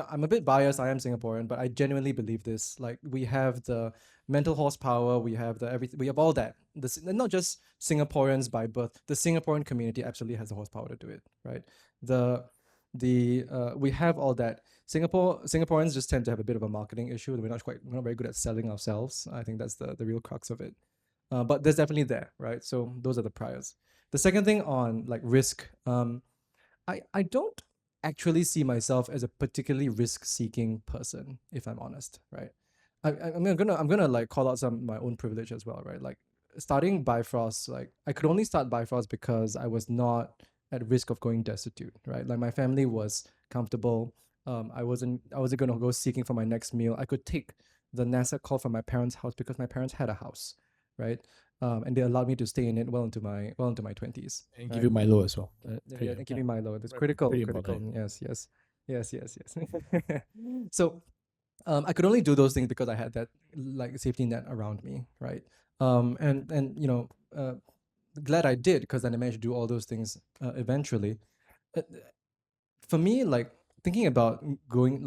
I'm a bit biased. I am Singaporean, but I genuinely believe this. Like, we have the mental horsepower, we have we have all that. Not just Singaporeans by birth. The Singaporean community absolutely has the horsepower to do it, right? We have all that. Singaporeans just tend to have a bit of a marketing issue. We're not very good at selling ourselves. I think that's the real crux of it. But there's definitely there, right? So those are the priors. The second thing on like risk, I don't actually see myself as a particularly risk-seeking person, if I'm honest, right? I'm gonna like call out some of my own privilege as well, right? Like, starting Bifrost, like I could only start Bifrost because I was not at risk of going destitute, right? Like, my family was comfortable. I wasn't gonna go seeking for my next meal. I could take the NASA call from my parents' house because my parents had a house, right? And they allowed me to stay in it well into my 20s. And give you Milo as well. Yeah, and give me Milo. That's critical. pretty Critical. important. Yes. So I could only do those things because I had that like safety net around me, right? Glad I did, because then I managed to do all those things eventually. For me, like, thinking about going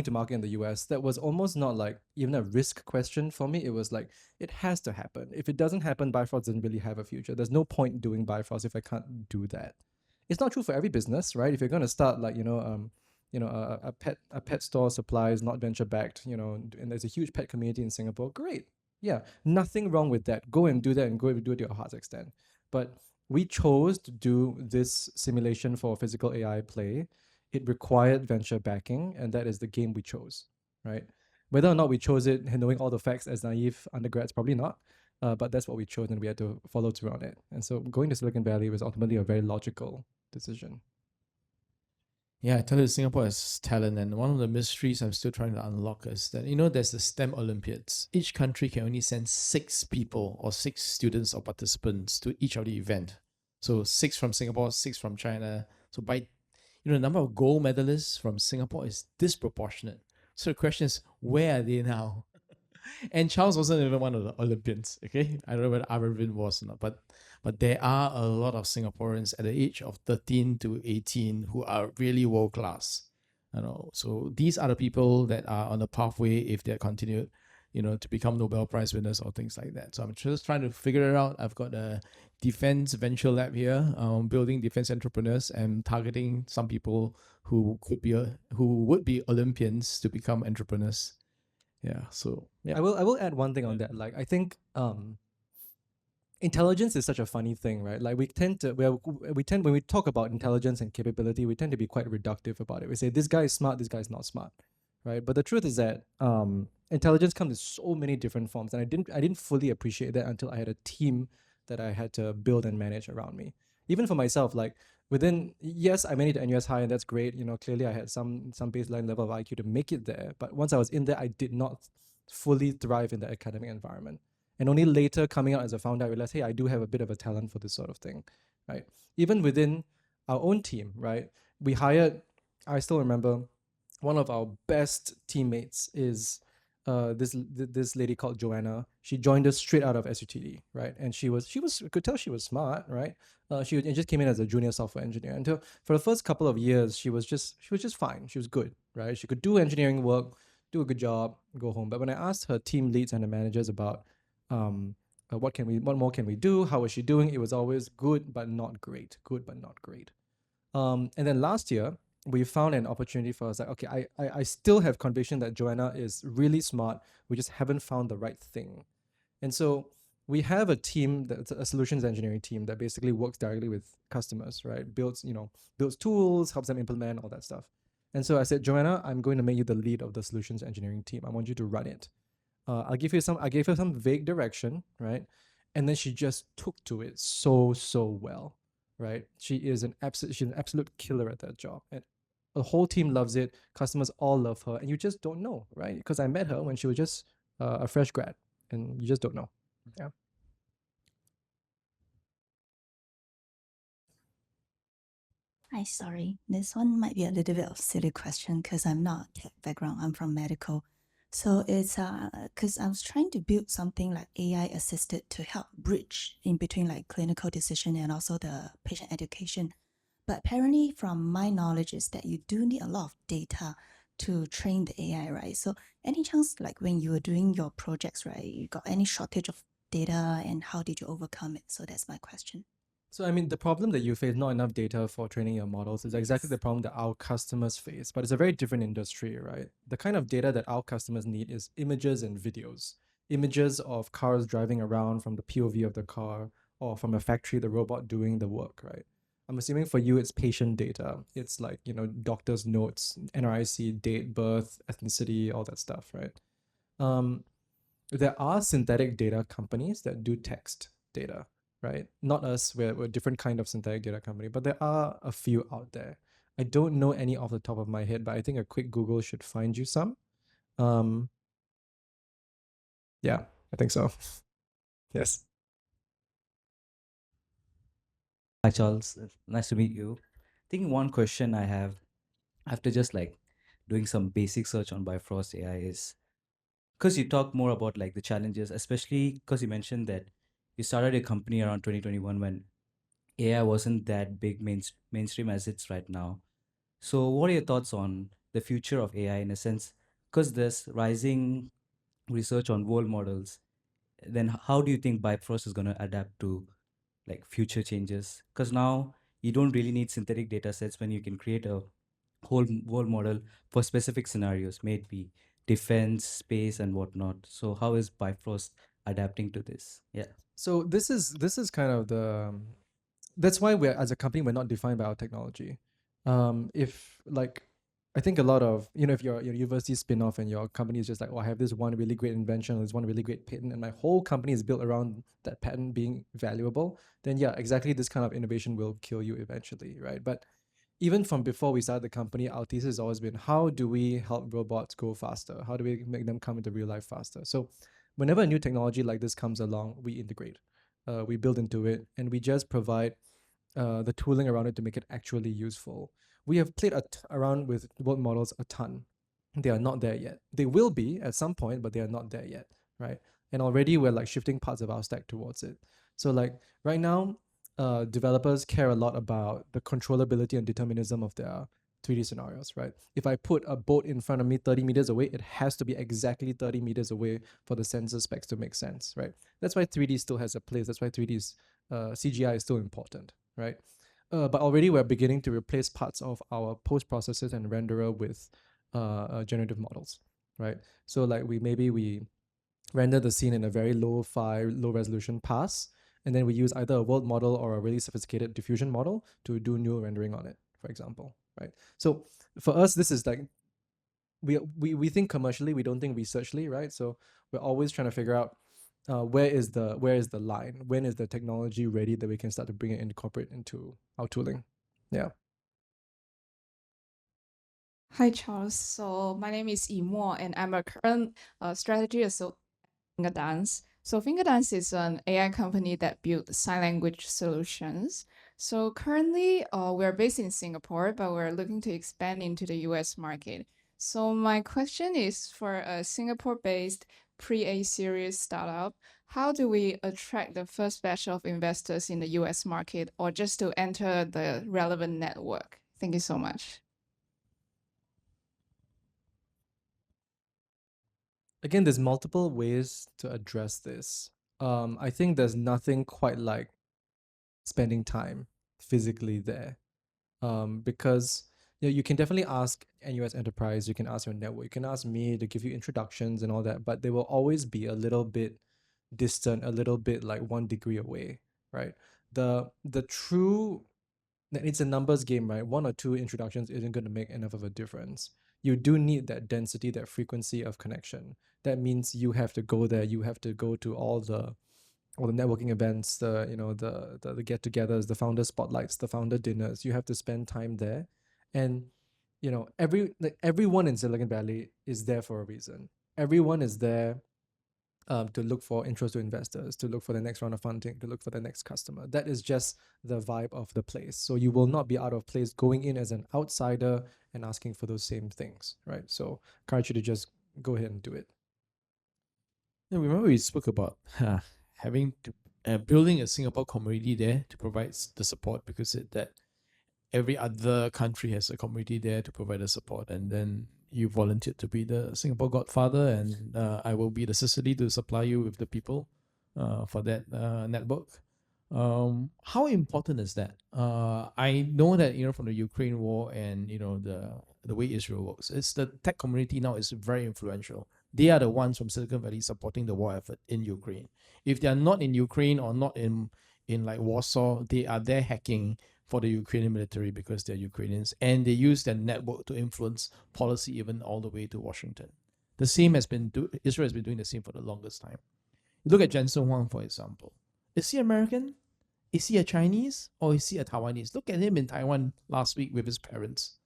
to market in the US, that was almost not like even a risk question for me. It was like, it has to happen. If it doesn't happen, Bifrost doesn't really have a future. There's no point doing Bifrost if I can't do that. It's not true for every business, right? If you're going to start like a pet store, supplies, not venture backed, and there's a huge pet community in Singapore, great. Yeah, nothing wrong with that. Go and do that, and go and do it to your heart's extent. But we chose to do this simulation for physical AI play. It required venture backing, and that is the game we chose, right? Whether or not we chose it and knowing all the facts as naive undergrads, probably not. But that's what we chose, and we had to follow through on it. And so going to Silicon Valley was ultimately a very logical decision. Yeah, I tell you, Singapore has talent, and one of the mysteries I'm still trying to unlock is that, there's the STEM Olympiads. Each country can only send 6 people or 6 students or participants to each of the event. So 6 from Singapore, 6 from China. So by, the number of gold medalists from Singapore is disproportionate. So the question is, where are they now? And Charles wasn't even one of the Olympians, okay? I don't know whether Arvind was or not, but there are a lot of Singaporeans at the age of 13 to 18 who are really world class. So these are the people that are on the pathway if they're continued, to become Nobel Prize winners or things like that. So I'm just trying to figure it out. I've got a defense venture lab here, building defense entrepreneurs and targeting some people who would be Olympians to become entrepreneurs. Yeah. So yeah. I will add one thing on that. Like, I think intelligence is such a funny thing, right? Like, when we talk about intelligence and capability, we tend to be quite reductive about it. We say this guy is smart, this guy is not smart, right? But the truth is that intelligence comes in so many different forms, and I didn't fully appreciate that until I had a team that I had to build and manage around me. Even for myself, like, yes, I made it to NUS High, and that's great. Clearly I had some baseline level of IQ to make it there. But once I was in there, I did not fully thrive in the academic environment. And only later, coming out as a founder, I realized, hey, I do have a bit of a talent for this sort of thing, right? Even within our own team, right? I still remember, one of our best teammates is this lady called Joanna. She joined us straight out of SUTD, right? And she could tell she was smart, right? She just came in as a junior software engineer. Until for the first couple of years, she was just fine. She was good, right? She could do engineering work, do a good job, go home. But when I asked her team leads and the managers about what more can we do, how was she doing, it was always good but not great, good but not great. And then last year, we found an opportunity for us. Like, okay, I still have conviction that Joanna is really smart. We just haven't found the right thing. And so we have a team, that's a solutions engineering team, that basically works directly with customers, right? Builds tools, helps them implement all that stuff. And so I said, Joanna, I'm going to make you the lead of the solutions engineering team. I want you to run it. I gave her some vague direction, right? And then she just took to it so well, right? She's an absolute killer at that job, and the whole team loves it. Customers all love her, and you just don't know, right? Because I met her when she was just a fresh grad, and you just don't know. Yeah. Hi, sorry. This one might be a little bit of silly question because I'm not tech background. I'm from medical. So it's because I was trying to build something like AI assisted to help bridge in between like clinical decision and also the patient education. But apparently, from my knowledge, is that you do need a lot of data to train the AI, right? So any chance like when you were doing your projects, right, you got any shortage of data and how did you overcome it? So that's my question. So I mean, the problem that you face, not enough data for training your models, is exactly the problem that our customers face. But it's a very different industry, right? The kind of data that our customers need is images and videos. Images of cars driving around from the POV of the car, or from a factory, the robot doing the work, right? I'm assuming for you, it's patient data. It's like, doctor's notes, NRIC, date, birth, ethnicity, all that stuff, right? There are synthetic data companies that do text data, right? Not us, we're a different kind of synthetic data company, but there are a few out there. I don't know any off the top of my head, but I think a quick Google should find you some. Yeah, I think so. Yes. Hi, Charles. Nice to meet you. I think one question I have after just like doing some basic search on Bifrost AI is because you talk more about like the challenges, especially because you mentioned that you started a company around 2021 when AI wasn't that big mainstream as it's right now. So, what are your thoughts on the future of AI in a sense? Because there's rising research on world models, then how do you think Bifrost is going to adapt to like future changes? Because now you don't really need synthetic data sets when you can create a whole world model for specific scenarios, may it be defense, space, and whatnot. So how is Bifrost adapting to this? Yeah. So this is kind of that's why we're as a company we're not defined by our technology. If like I think a lot of if your university spin off and your company is just like, oh, I have this one really great invention, this one really great patent, and my whole company is built around that patent being valuable, then yeah, exactly this kind of innovation will kill you eventually, right? But even from before we started the company, our thesis has always been, how do we help robots go faster? How do we make them come into real life faster? So whenever a new technology like this comes along, we integrate, we build into it, and we just provide the tooling around it to make it actually useful. We have played around with world models a ton. They are not there yet. They will be at some point, but they are not there yet, right? And already we're like shifting parts of our stack towards it. So like right now, developers care a lot about the controllability and determinism of their 3D scenarios, right? If I put a boat in front of me 30 meters away, it has to be exactly 30 meters away for the sensor specs to make sense, right? That's why 3D still has a place. That's why 3D's CGI is still important, right? But already we're beginning to replace parts of our post processors and renderer with generative models, right? So like we render the scene in a very low resolution pass, and then we use either a world model or a really sophisticated diffusion model to do new rendering on it, for example, right? So for us, this is like we think commercially, we don't think researchly, right? So we're always trying to figure out where is the line, when is the technology ready that we can start to bring it and incorporate into our tooling. Yeah. Hi, Charles. So my name is Yimo, and I'm a current strategy associate at Fingerdance. So Fingerdance is an AI company that builds sign language solutions. So currently, we're based in Singapore, but we're looking to expand into the US market. So my question is, for a Singapore-based pre-A series startup, how do we attract the first batch of investors in the US market, or just to enter the relevant network? Thank you so much. Again, there's multiple ways to address this. I think there's nothing quite like spending time physically there, because you can definitely ask NUS Enterprise, you can ask your network, you can ask me to give you introductions and all that, but they will always be a little bit distant, a little bit like 1 degree away, right? The true It's a numbers game, right? One or two introductions isn't going to make enough of a difference. You do need that density, that frequency of connection. That means you have to go there. You have to go to all the all the networking events, the the get-togethers, the founder spotlights, the founder dinners. You have to spend time there, and everyone in Silicon Valley is there for a reason. Everyone is there to look for intros to investors, to look for the next round of funding, to look for the next customer. That is just the vibe of the place. So you will not be out of place going in as an outsider and asking for those same things, right? So encourage you to just go ahead and do it. Yeah, remember we spoke about having to building a Singapore community there to provide the support, because that every other country has a community there to provide the support, and then you volunteered to be the Singapore Godfather, and I will be the Sicily to supply you with the people for that network. How important is that? I know that from the Ukraine war and the way Israel works, it's the tech community now is very influential. They are the ones from Silicon Valley supporting the war effort in Ukraine. If they are not in Ukraine or not in like Warsaw, they are there hacking for the Ukrainian military because they're Ukrainians, and they use their network to influence policy even all the way to Washington. The same Israel has been doing the same for the longest time. You look at Jensen Huang, for example. Is he American? Is he a Chinese? Or is he a Taiwanese? Look at him in Taiwan last week with his parents.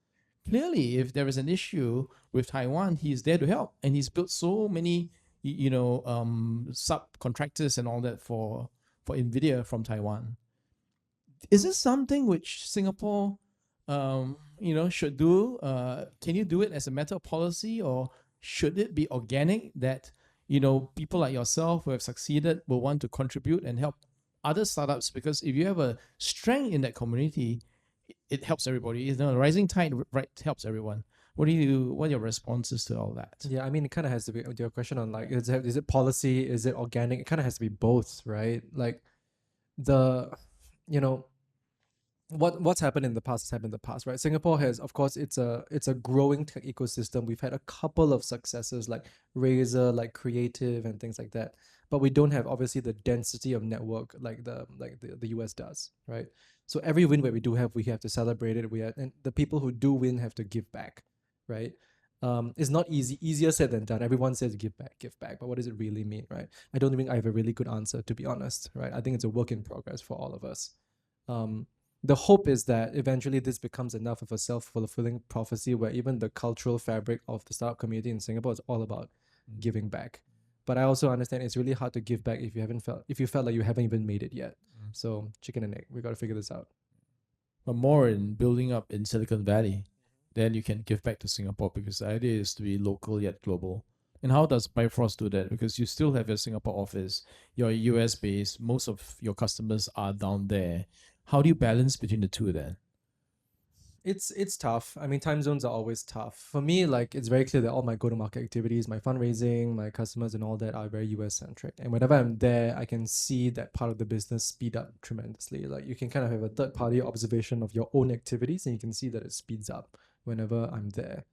Clearly, if there is an issue with Taiwan, he's there to help. And he's built so many, subcontractors and all that for NVIDIA from Taiwan. Is this something which Singapore, should do? Can you do it as a matter of policy, or should it be organic that, people like yourself who have succeeded will want to contribute and help other startups? Because if you have a strength in that community, it helps everybody. A rising tide helps everyone. What are your responses to all that? Yeah, I mean, it kind of has to be your question on like, is it policy? Is it organic? It kind of has to be both, right? Like what's happened in the past has happened in the past, right? Singapore has, of course, it's a growing tech ecosystem. We've had a couple of successes like Razer, like Creative, and things like that. But we don't have obviously the density of network like the US does, right? So every win that we do have, we have to celebrate it. And the people who do win have to give back, right? It's not easy. Easier said than done. Everyone says give back, but what does it really mean, right? I don't think I have a really good answer, to be honest, right? I think it's a work in progress for all of us. The hope is that eventually this becomes enough of a self-fulfilling prophecy where even the cultural fabric of the startup community in Singapore is all about giving back. But I also understand it's really hard to give back if you felt like you haven't even made it yet. So chicken and egg, we got to figure this out. But more in building up in Silicon Valley, then you can give back to Singapore, because the idea is to be local yet global. And how does Bifrost do that? Because you still have your Singapore office, you're US based, most of your customers are down there. How do you balance between the two then? It's tough. I mean, time zones are always tough. For me, like, it's very clear that all my go-to-market activities, my fundraising, my customers and all that are very US-centric. And whenever I'm there, I can see that part of the business speed up tremendously. Like, you can kind of have a third-party observation of your own activities, and you can see that it speeds up whenever I'm there.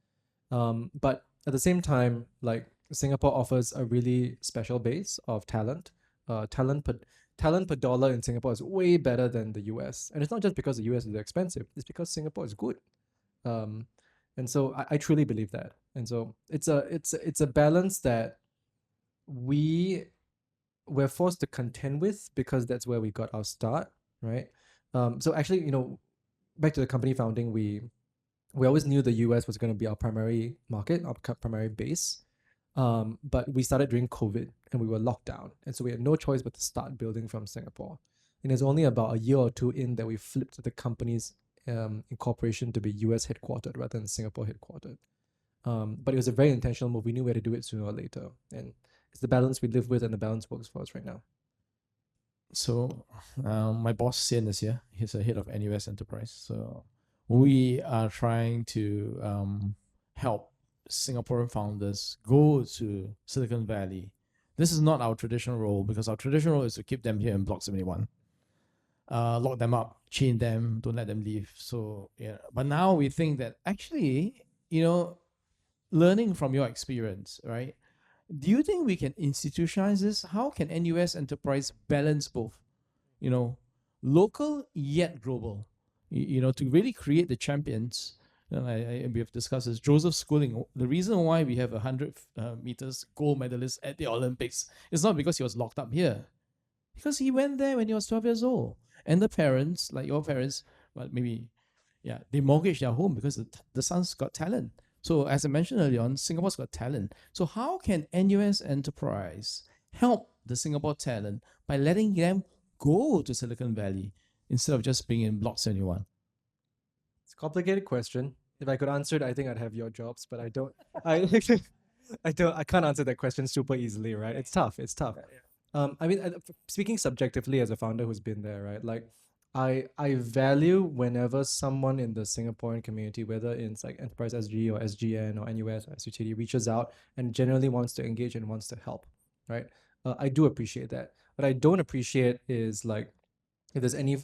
But at the same time, like, Singapore offers a really special base of talent. Talent per dollar in Singapore is way better than the US. And it's not just because the US is expensive, it's because Singapore is good. And so I truly believe that. And so it's a balance that we're forced to contend with, because that's where we got our start, right? So actually, back to the company founding, we always knew the US was going to be our primary market, our primary base. But we started during COVID and we were locked down. And so we had no choice but to start building from Singapore. And it's only about a year or two in that we flipped the company's incorporation to be US headquartered rather than Singapore headquartered. But it was a very intentional move. We knew we had to do it sooner or later. And it's the balance we live with, and the balance works for us right now. So my boss, Sian, is here. He's the head of NUS Enterprise. So we are trying to help Singaporean founders go to Silicon Valley. This is not our traditional role, because our traditional role is to keep them here in Block 71. Lock them up, chain them, don't let them leave. So, yeah. But now we think that actually, learning from your experience, right? Do you think we can institutionalize this? How can NUS Enterprise balance both, local yet global, to really create the champions? We have discussed this. Joseph Schooling, the reason why we have 100 meters gold medalist at the Olympics is not because he was locked up here. Because he went there when he was 12 years old. And the parents, like your parents, well, maybe, yeah, they mortgaged their home because the son's got talent. So as I mentioned earlier on, Singapore's got talent. So how can NUS Enterprise help the Singapore talent by letting them go to Silicon Valley instead of just being in Block 71? It's a complicated question. If I could answer it, I think I'd have your jobs, but I don't. I I don't. I can't answer that question super easily, right? It's tough. It's tough. I mean, speaking subjectively as a founder who's been there, right? Like, I value whenever someone in the Singaporean community, whether it's like Enterprise SG or SGN or NUS or SUTD, reaches out and genuinely wants to engage and wants to help, right? I do appreciate that. What I don't appreciate is like if there's any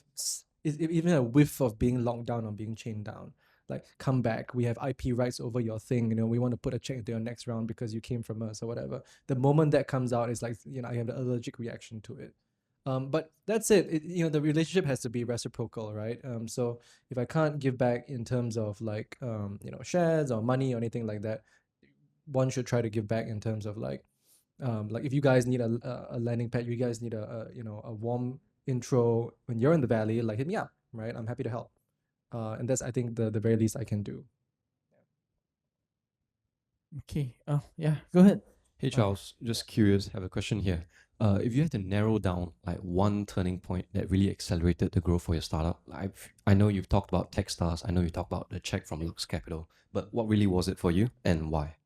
even a whiff of being locked down or being chained down, like come back, we have IP rights over your thing, we want to put a check into your next round because you came from us or whatever. The moment that comes out, it's like, I have the allergic reaction to it. But that's it. The relationship has to be reciprocal, right? So if I can't give back in terms of like shares or money or anything like that, one should try to give back in terms of like if you guys need a landing pad, you guys need a warm intro when you're in the valley, like hit me up, right? I'm happy to help. And that's, I think, the very least I can do. Okay. Yeah, go ahead. Hey Charles, just curious, have a question here. If you had to narrow down like one turning point that really accelerated the growth for your startup, I know you've talked about Techstars, I know you talked about the check from Lux Capital, but what really was it for you and why?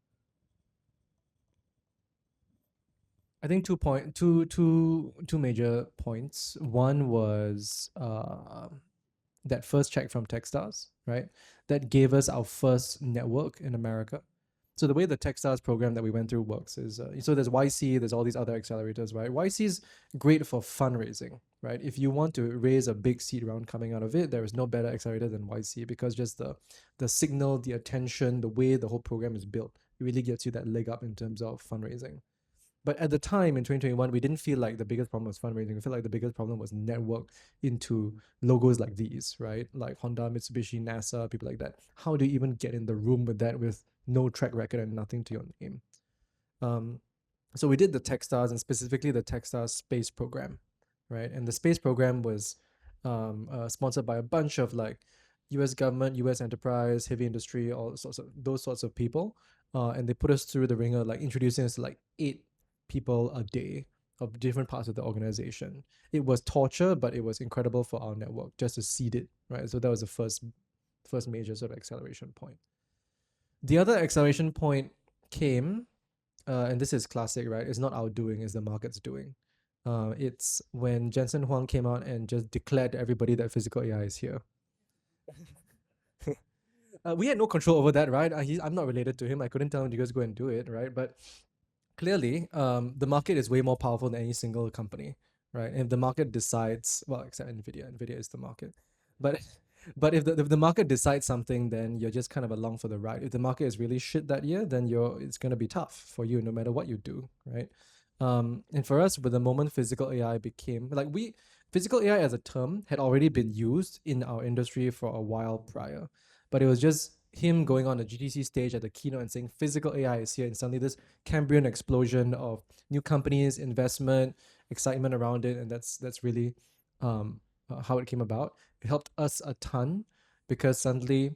I think two major points. One was that first check from Techstars, right? That gave us our first network in America. So the way the Techstars program that we went through works is, so there's YC, there's all these other accelerators, right? YC is great for fundraising, right? If you want to raise a big seed round coming out of it, there is no better accelerator than YC because just the signal, the attention, the way the whole program is built, it really gets you that leg up in terms of fundraising. But at the time in 2021, we didn't feel like the biggest problem was fundraising. We felt like the biggest problem was network into logos like these, right? Like Honda, Mitsubishi, NASA, people like that. How do you even get in the room with that with no track record and nothing to your name? So we did the Techstars and specifically the Techstars space program, right? And the space program was sponsored by a bunch of like US government, US enterprise, heavy industry, all sorts of those sorts of people. And they put us through the ringer, like introducing us to like 8 people a day of different parts of the organization. It was torture, but it was incredible for our network just to seed it, right? So that was the first major sort of acceleration point. The other acceleration point came, and this is classic, right? It's not our doing, it's the market's doing. It's when Jensen Huang came out and just declared to everybody that physical AI is here. We had no control over that, right? I'm not related to him. I couldn't tell him to just go and do it, right? But clearly, the market is way more powerful than any single company, right? And if the market decides, well, except NVIDIA is the market, but if the market decides something, then you're just kind of along for the ride. If the market is really shit that year, then it's going to be tough for you no matter what you do, right? And for us, with the moment physical AI became physical AI as a term had already been used in our industry for a while prior, but it was just him going on the GTC stage at the keynote and saying physical AI is here, and suddenly this Cambrian explosion of new companies, investment, excitement around it, and that's really how it came about. It helped us a ton because suddenly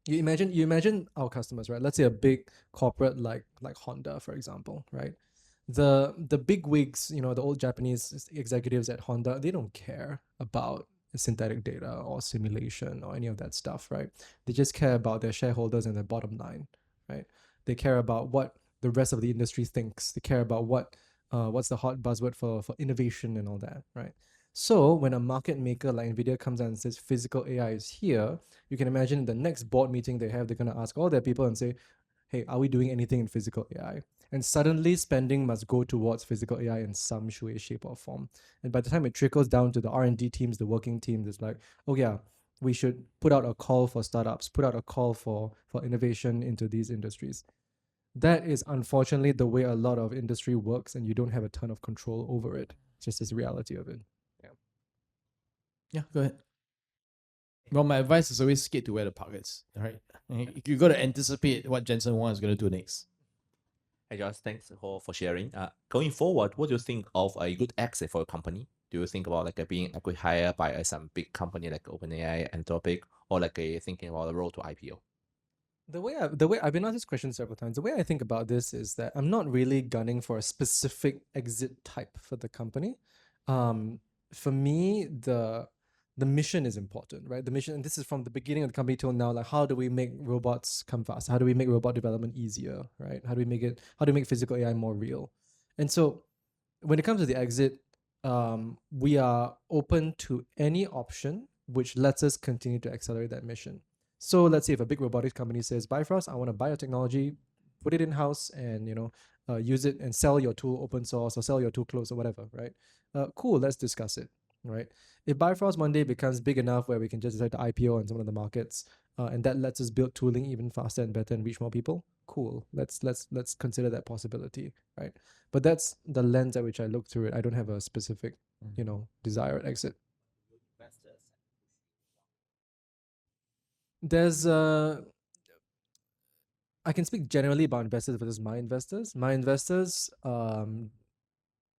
you imagine our customers, right? Let's say a big corporate like Honda, for example, right? The big wigs, the old Japanese executives at Honda, they don't care about synthetic data or simulation or any of that stuff, right? They just care about their shareholders and their bottom line, right? They care about what the rest of the industry thinks. They care about what's the hot buzzword for innovation and all that, right? So when a market maker like NVIDIA comes out and says physical AI is here, you can imagine the next board meeting they have, they're going to ask all their people and say, hey, are we doing anything in physical AI? And suddenly spending must go towards physical AI in some way, shape, or form. And by the time it trickles down to the R&D teams, the working teams, it's like, oh yeah, we should put out a call for startups, put out a call for innovation into these industries. That is unfortunately the way a lot of industry works, and you don't have a ton of control over it. It's just this reality of it. Yeah, go ahead. Well, my advice is always skate to where the puck is. All right, you got to anticipate what Jensen Huang is going to do next. Hey, Josh, thanks for sharing. Going forward, what do you think of a good exit for a company? Do you think about like being acquired by some big company like OpenAI, Anthropic, or like thinking about the road to IPO? The way I've been asked this question several times. The way I think about this is that I'm not really gunning for a specific exit type for the company. For me, the mission is important, right? The mission, and this is from the beginning of the company till now. Like, how do we make robots come fast? How do we make robot development easier, right? How do we make physical AI more real? And so, when it comes to the exit, we are open to any option which lets us continue to accelerate that mission. So let's say if a big robotics company says, Bifrost, I want to buy your technology, put it in house, and use it and sell your tool open source or sell your tool closed or whatever, right? Cool, let's discuss it, right? If Bifrost one day becomes big enough where we can just decide to IPO on some of the markets, and that lets us build tooling even faster and better and reach more people, cool. Let's consider that possibility, right? But that's the lens at which I look through it. I don't have a specific, desired exit. There's I can speak generally about investors versus my investors. My investors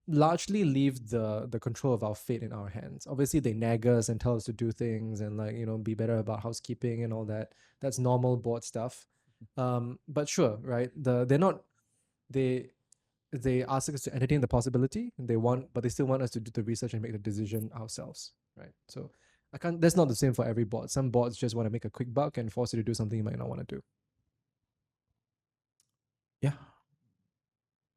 largely leave the control of our fate in our hands. Obviously, they nag us and tell us to do things and be better about housekeeping and all that. That's normal board stuff. But sure, right? They ask us to entertain the possibility. But they still want us to do the research and make the decision ourselves, right? So that's not the same for every board. Some boards just want to make a quick buck and force you to do something you might not want to do. Yeah.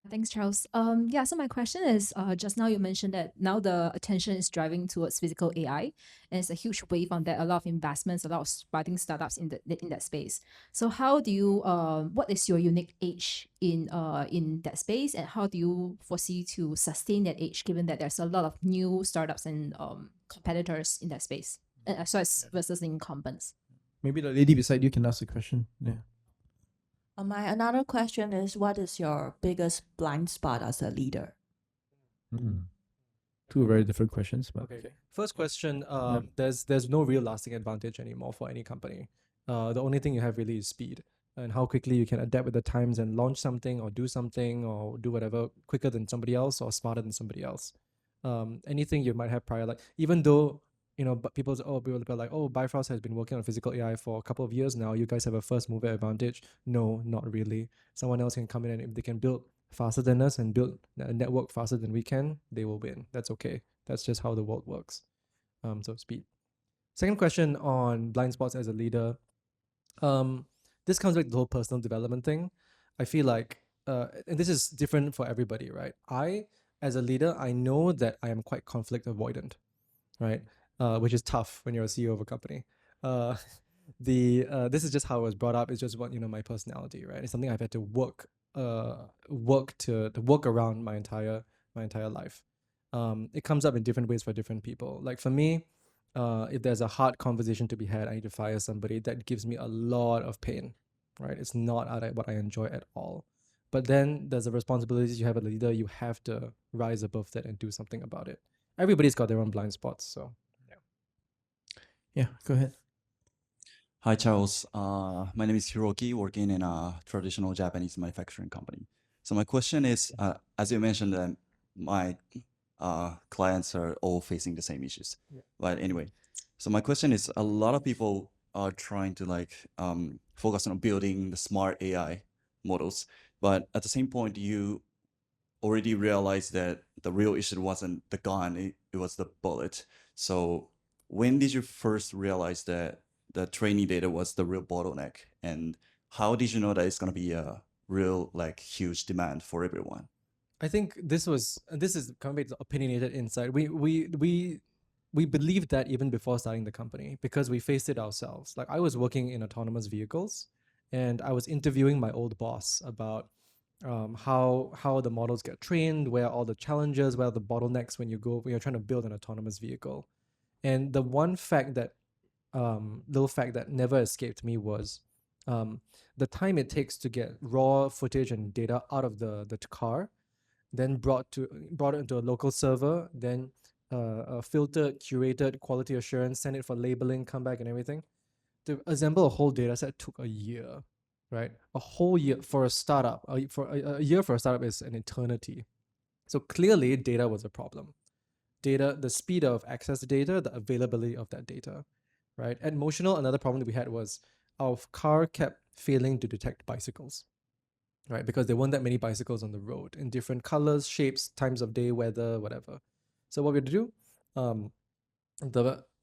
Thanks, Charles. Yeah, so my question is, just now you mentioned that now the attention is driving towards physical AI, and it's a huge wave on that, a lot of investments, a lot of budding startups in that space. So how do you, what is your unique edge in that space, and how do you foresee to sustain that edge, given that there's a lot of new startups and competitors in that space, as well as versus incumbents? Maybe the lady beside you can ask the question. Yeah. My another question is, what is your biggest blind spot as a leader? Two very different questions, but okay. First question, there's no real lasting advantage anymore for any company. The only thing you have really is speed and how quickly you can adapt with the times and launch something or do whatever quicker than somebody else or smarter than somebody else. Anything you might have prior, like even though but people are like, oh, Bifrost has been working on physical AI for a couple of years now. You guys have a first mover advantage. No, not really. Someone else can come in, and if they can build faster than us and build a network faster than we can, they will win. That's okay. That's just how the world works. So speed. Second question on blind spots as a leader. This comes back to the whole personal development thing. I feel like, and this is different for everybody, right? As a leader, I know that I am quite conflict avoidant, right? Which is tough when you're a CEO of a company. This is just how I was brought up. It's just what my personality, right? It's something I've had to work around my entire life. It comes up in different ways for different people. Like for me, if there's a hard conversation to be had, I need to fire somebody. That gives me a lot of pain, right? It's not what I enjoy at all. But then there's the responsibilities you have as a leader. You have to rise above that and do something about it. Everybody's got their own blind spots, so. Yeah, go ahead. Hi, Charles. My name is Hiroki, working in a traditional Japanese manufacturing company. So my question is, as you mentioned, my clients are all facing the same issues. Yeah. But anyway, so my question is, a lot of people are trying to focus on building the smart AI models, but at the same point, you already realized that the real issue wasn't the gun, it was the bullet. So when did you first realize that the training data was the real bottleneck, and how did you know that it's going to be a real huge demand for everyone? I think this is coming back to opinionated insight. We believed that even before starting the company because we faced it ourselves. Like I was working in autonomous vehicles, and I was interviewing my old boss about how the models get trained, where are all the challenges, where are the bottlenecks when you're trying to build an autonomous vehicle. And the one little fact that never escaped me was the time it takes to get raw footage and data out of the car, then brought it into a local server, then filtered, curated, quality assurance, send it for labeling, come back and everything. To assemble a whole data set took a year. right? A whole year for a startup, a year for a startup is an eternity. So clearly, data was a problem. Data, the speed of access to data, the availability of that data, right? At Motional, another problem that we had was our car kept failing to detect bicycles, right? Because there weren't that many bicycles on the road in different colors, shapes, times of day, weather, whatever. So what we had to do,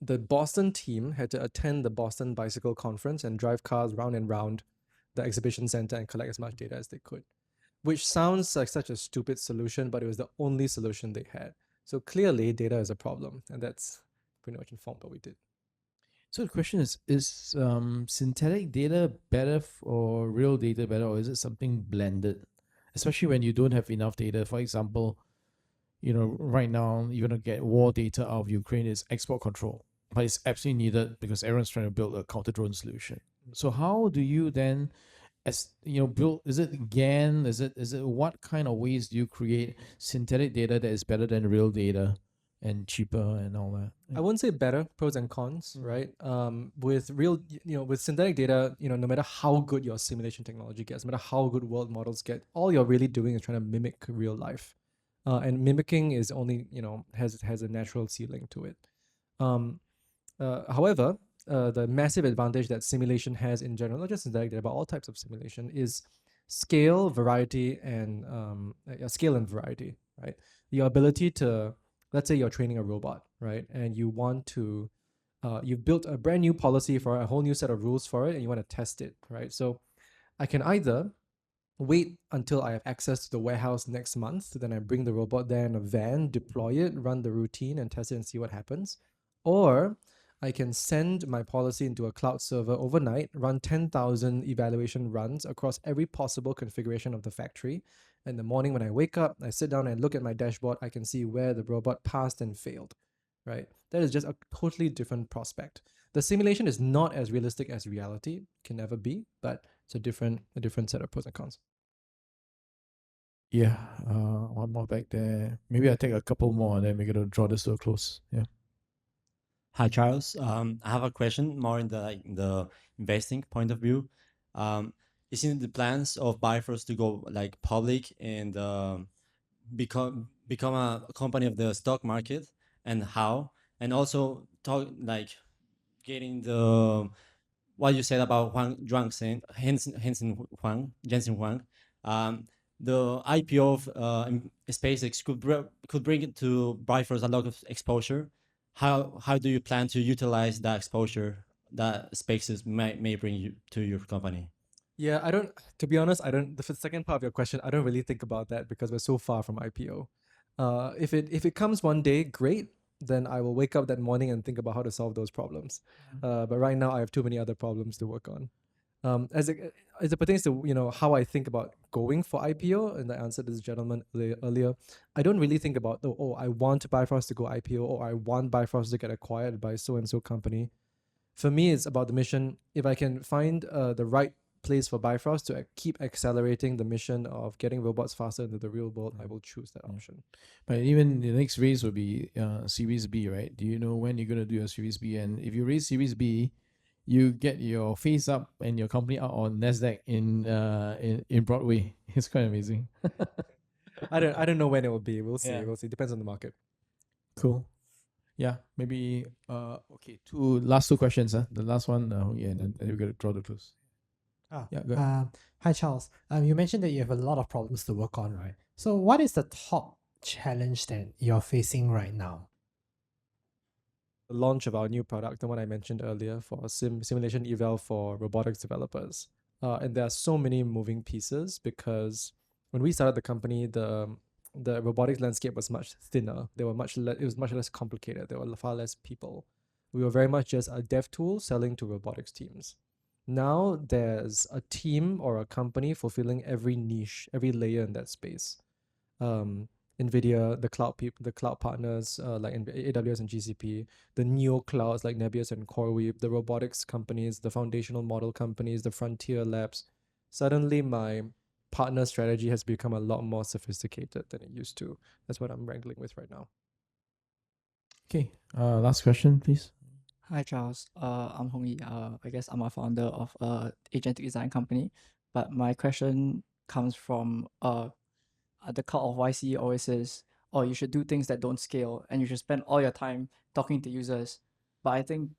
the Boston team had to attend the Boston Bicycle Conference and drive cars round and round the exhibition center and collect as much data as they could, which sounds like such a stupid solution, but it was the only solution they had. So clearly, data is a problem, and that's pretty much informed what we did. So the question is synthetic data better or real data better, or is it something blended? Especially when you don't have enough data. For example, right now, you're going to get war data out of Ukraine is export control, but it's absolutely needed because everyone's trying to build a counter drone solution. So how do you then, build? Is it GAN? Is it what kind of ways do you create synthetic data that is better than real data and cheaper and all that? I wouldn't say better, pros and cons, right? With real, with synthetic data, no matter how good your simulation technology gets, no matter how good world models get, all you're really doing is trying to mimic real life. And mimicking is only, has a natural ceiling to it. However, the massive advantage that simulation has in general, not just synthetic data, but all types of simulation, is scale, variety, and scale and variety, right? Your ability to, let's say you're training a robot, right? And you want to, you've built a brand new policy for it, a whole new set of rules for it, and you want to test it, right? So I can either wait until I have access to the warehouse next month, then I bring the robot there in a van, deploy it, run the routine, and test it and see what happens. Or I can send my policy into a cloud server overnight, run 10,000 evaluation runs across every possible configuration of the factory. In the morning when I wake up, I sit down and look at my dashboard, I can see where the robot passed and failed, right? That is just a totally different prospect. The simulation is not as realistic as reality, can never be, but it's a different set of pros and cons. Yeah, one more back there. Maybe I take a couple more and then we're gonna draw this to a close. Yeah. Hi, Charles. I have a question more in the investing point of view. Is in the plans of Bifrost to go like public and become a company of the stock market, and how? And also talk like getting the what you said about Jensen Huang. The IPO of SpaceX could bring it to Bifrost a lot of exposure. How do you plan to utilize that exposure that SpaceX may bring you to your company? Yeah, I don't, to be honest, I don't, the second part of your question, I don't really think about that because we're so far from IPO. If it comes one day, great, then I will wake up that morning and think about how to solve those problems. But right now I have too many other problems to work on. As it pertains to, how I think about going for IPO, and I answered this gentleman earlier, I don't really think about, I want Bifrost to go IPO, or I want Bifrost to get acquired by so-and-so company. For me, it's about the mission. If I can find the right place for Bifrost to keep accelerating the mission of getting robots faster into the real world, I will choose that option. But even the next raise will be Series B, right? Do you know when you're going to do a Series B? And if you raise Series B, you get your face up and your company out on NASDAQ in Broadway. It's quite amazing. I don't know when it will be. We'll see. Yeah. We'll see. Depends on the market. Cool. Yeah, maybe okay. Last two questions. The last one, yeah, and then we're gonna draw the close. Yeah, go ahead. Hi, Charles. You mentioned that you have a lot of problems to work on, right? So, what is the top challenge that you're facing right now? The launch of our new product, the one I mentioned earlier for simulation eval for robotics developers. And there are so many moving pieces because when we started the company, the robotics landscape was much thinner. It was much less complicated. There were far less people. We were very much just a dev tool selling to robotics teams. Now there's a team or a company fulfilling every niche, every layer in that space. NVIDIA, the cloud partners like AWS and GCP, the neo clouds like Nebius and CoreWeave, the robotics companies, the foundational model companies, the frontier labs. Suddenly my partner strategy has become a lot more sophisticated than it used to. That's what I'm wrangling with right now. Okay, last question, please. Hi, Charles. I'm Hong Yi. I guess I'm a founder of a agentic design company. but my question comes from at the cut of YC always says, oh, you should do things that don't scale and you should spend all your time talking to users. But I think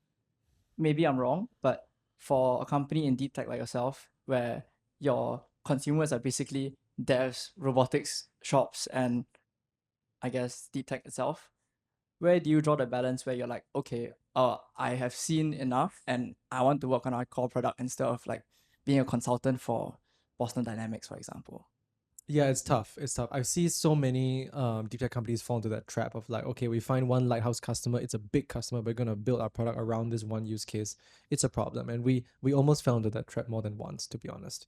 maybe I'm wrong, but for a company in deep tech like yourself, where your consumers are basically devs, robotics shops, and I guess deep tech itself, where do you draw the balance where you're like, okay, I have seen enough and I want to work on our core product instead of like being a consultant for Boston Dynamics, for example? Yeah, it's tough. It's tough. I see so many deep tech companies fall into that trap of like, okay, we find one lighthouse customer. It's a big customer. We're gonna build our product around this one use case. It's a problem, and we almost fell into that trap more than once, to be honest.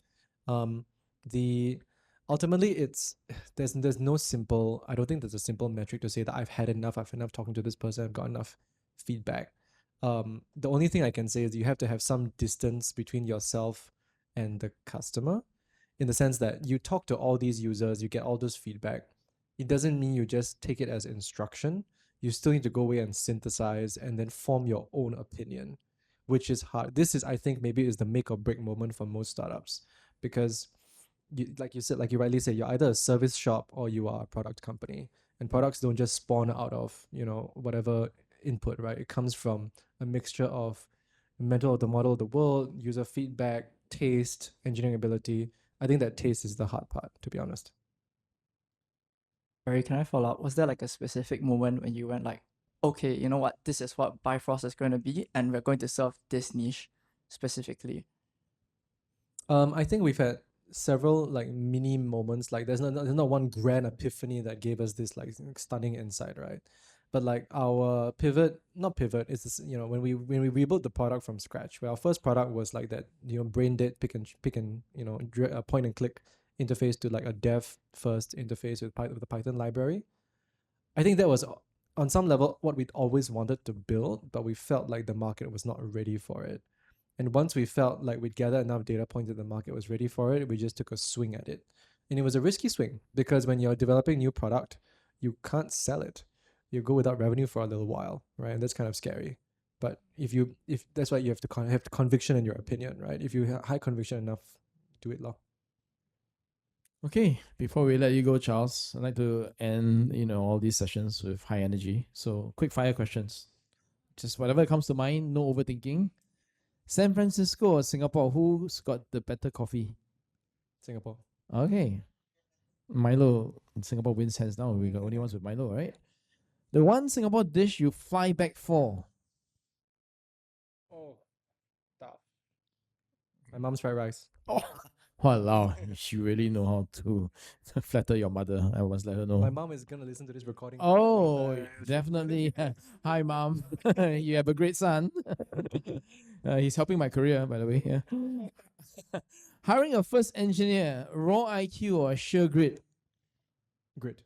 The ultimately it's there's no simple. I don't think there's a simple metric to say that I've had enough. I've enough talking to this person. I've got enough feedback. The only thing I can say is you have to have some distance between yourself and the customer, in the sense that you talk to all these users, you get all this feedback. It doesn't mean you just take it as instruction. You still need to go away and synthesize and then form your own opinion, which is hard. This is, I think, maybe is the make or break moment for most startups, because like you said, like you rightly say, you're either a service shop or you are a product company, and products don't just spawn out of, whatever input, right? It comes from a mixture of mental of the model of the world, user feedback, taste, engineering ability. I think that taste is the hard part, to be honest. Barry, can I follow up? Was there like a specific moment when you went like, okay, you know what, this is what Bifrost is going to be, and we're going to serve this niche specifically? I think we've had several like mini moments. Like there's not one grand epiphany that gave us this like stunning insight, right? But like our not pivot, is this, when we rebuilt the product from scratch. Where our first product was like that, brain dead pick and point and click interface to like a dev first interface with the Python library. I think that was on some level what we'd always wanted to build, but we felt like the market was not ready for it. And once we felt like we'd gathered enough data points that the market was ready for it, we just took a swing at it. And it was a risky swing, because when you're developing new product, you can't sell it. You go without revenue for a little while, right? And that's kind of scary. But if that's why you have to have conviction in your opinion, right? If you have high conviction enough, do it, law. Okay, before we let you go, Charles, I'd like to end, all these sessions with high energy. So quick fire questions. Just whatever comes to mind, no overthinking. San Francisco or Singapore, who's got the better coffee? Singapore. Okay. Milo, Singapore wins hands down. We got only ones with Milo, right? The one Singapore dish you fly back for. Oh, tough. My mom's fried rice. Oh, wow. You really know how to flatter your mother. I must let her know. My mom is gonna listen to this recording. Oh, definitely. Hi, Mom. You have a great son. He's helping my career, by the way. Yeah. Hiring a first engineer, raw IQ or sheer grit? Grit.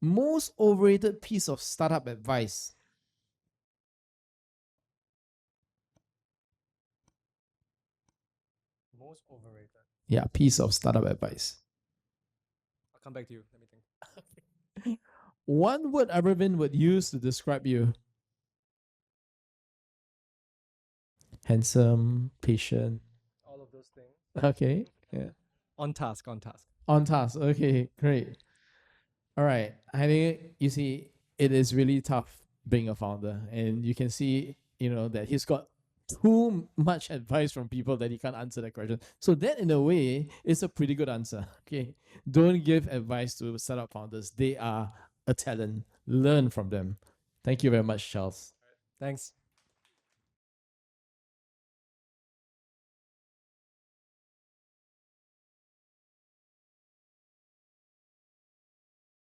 Most overrated piece of startup advice? Most overrated. Yeah, piece of startup advice. I'll come back to you. Let me think. One word Arvind would use to describe you? Handsome, patient. All of those things. Okay. Yeah. On task. On task. On task. Okay, great. All right. I think you see, it is really tough being a founder, and you can see, that he's got too much advice from people that he can't answer that question. So that, in a way, is a pretty good answer. Okay, don't give advice to startup founders. They are a talent. Learn from them. Thank you very much, Charles. Thanks.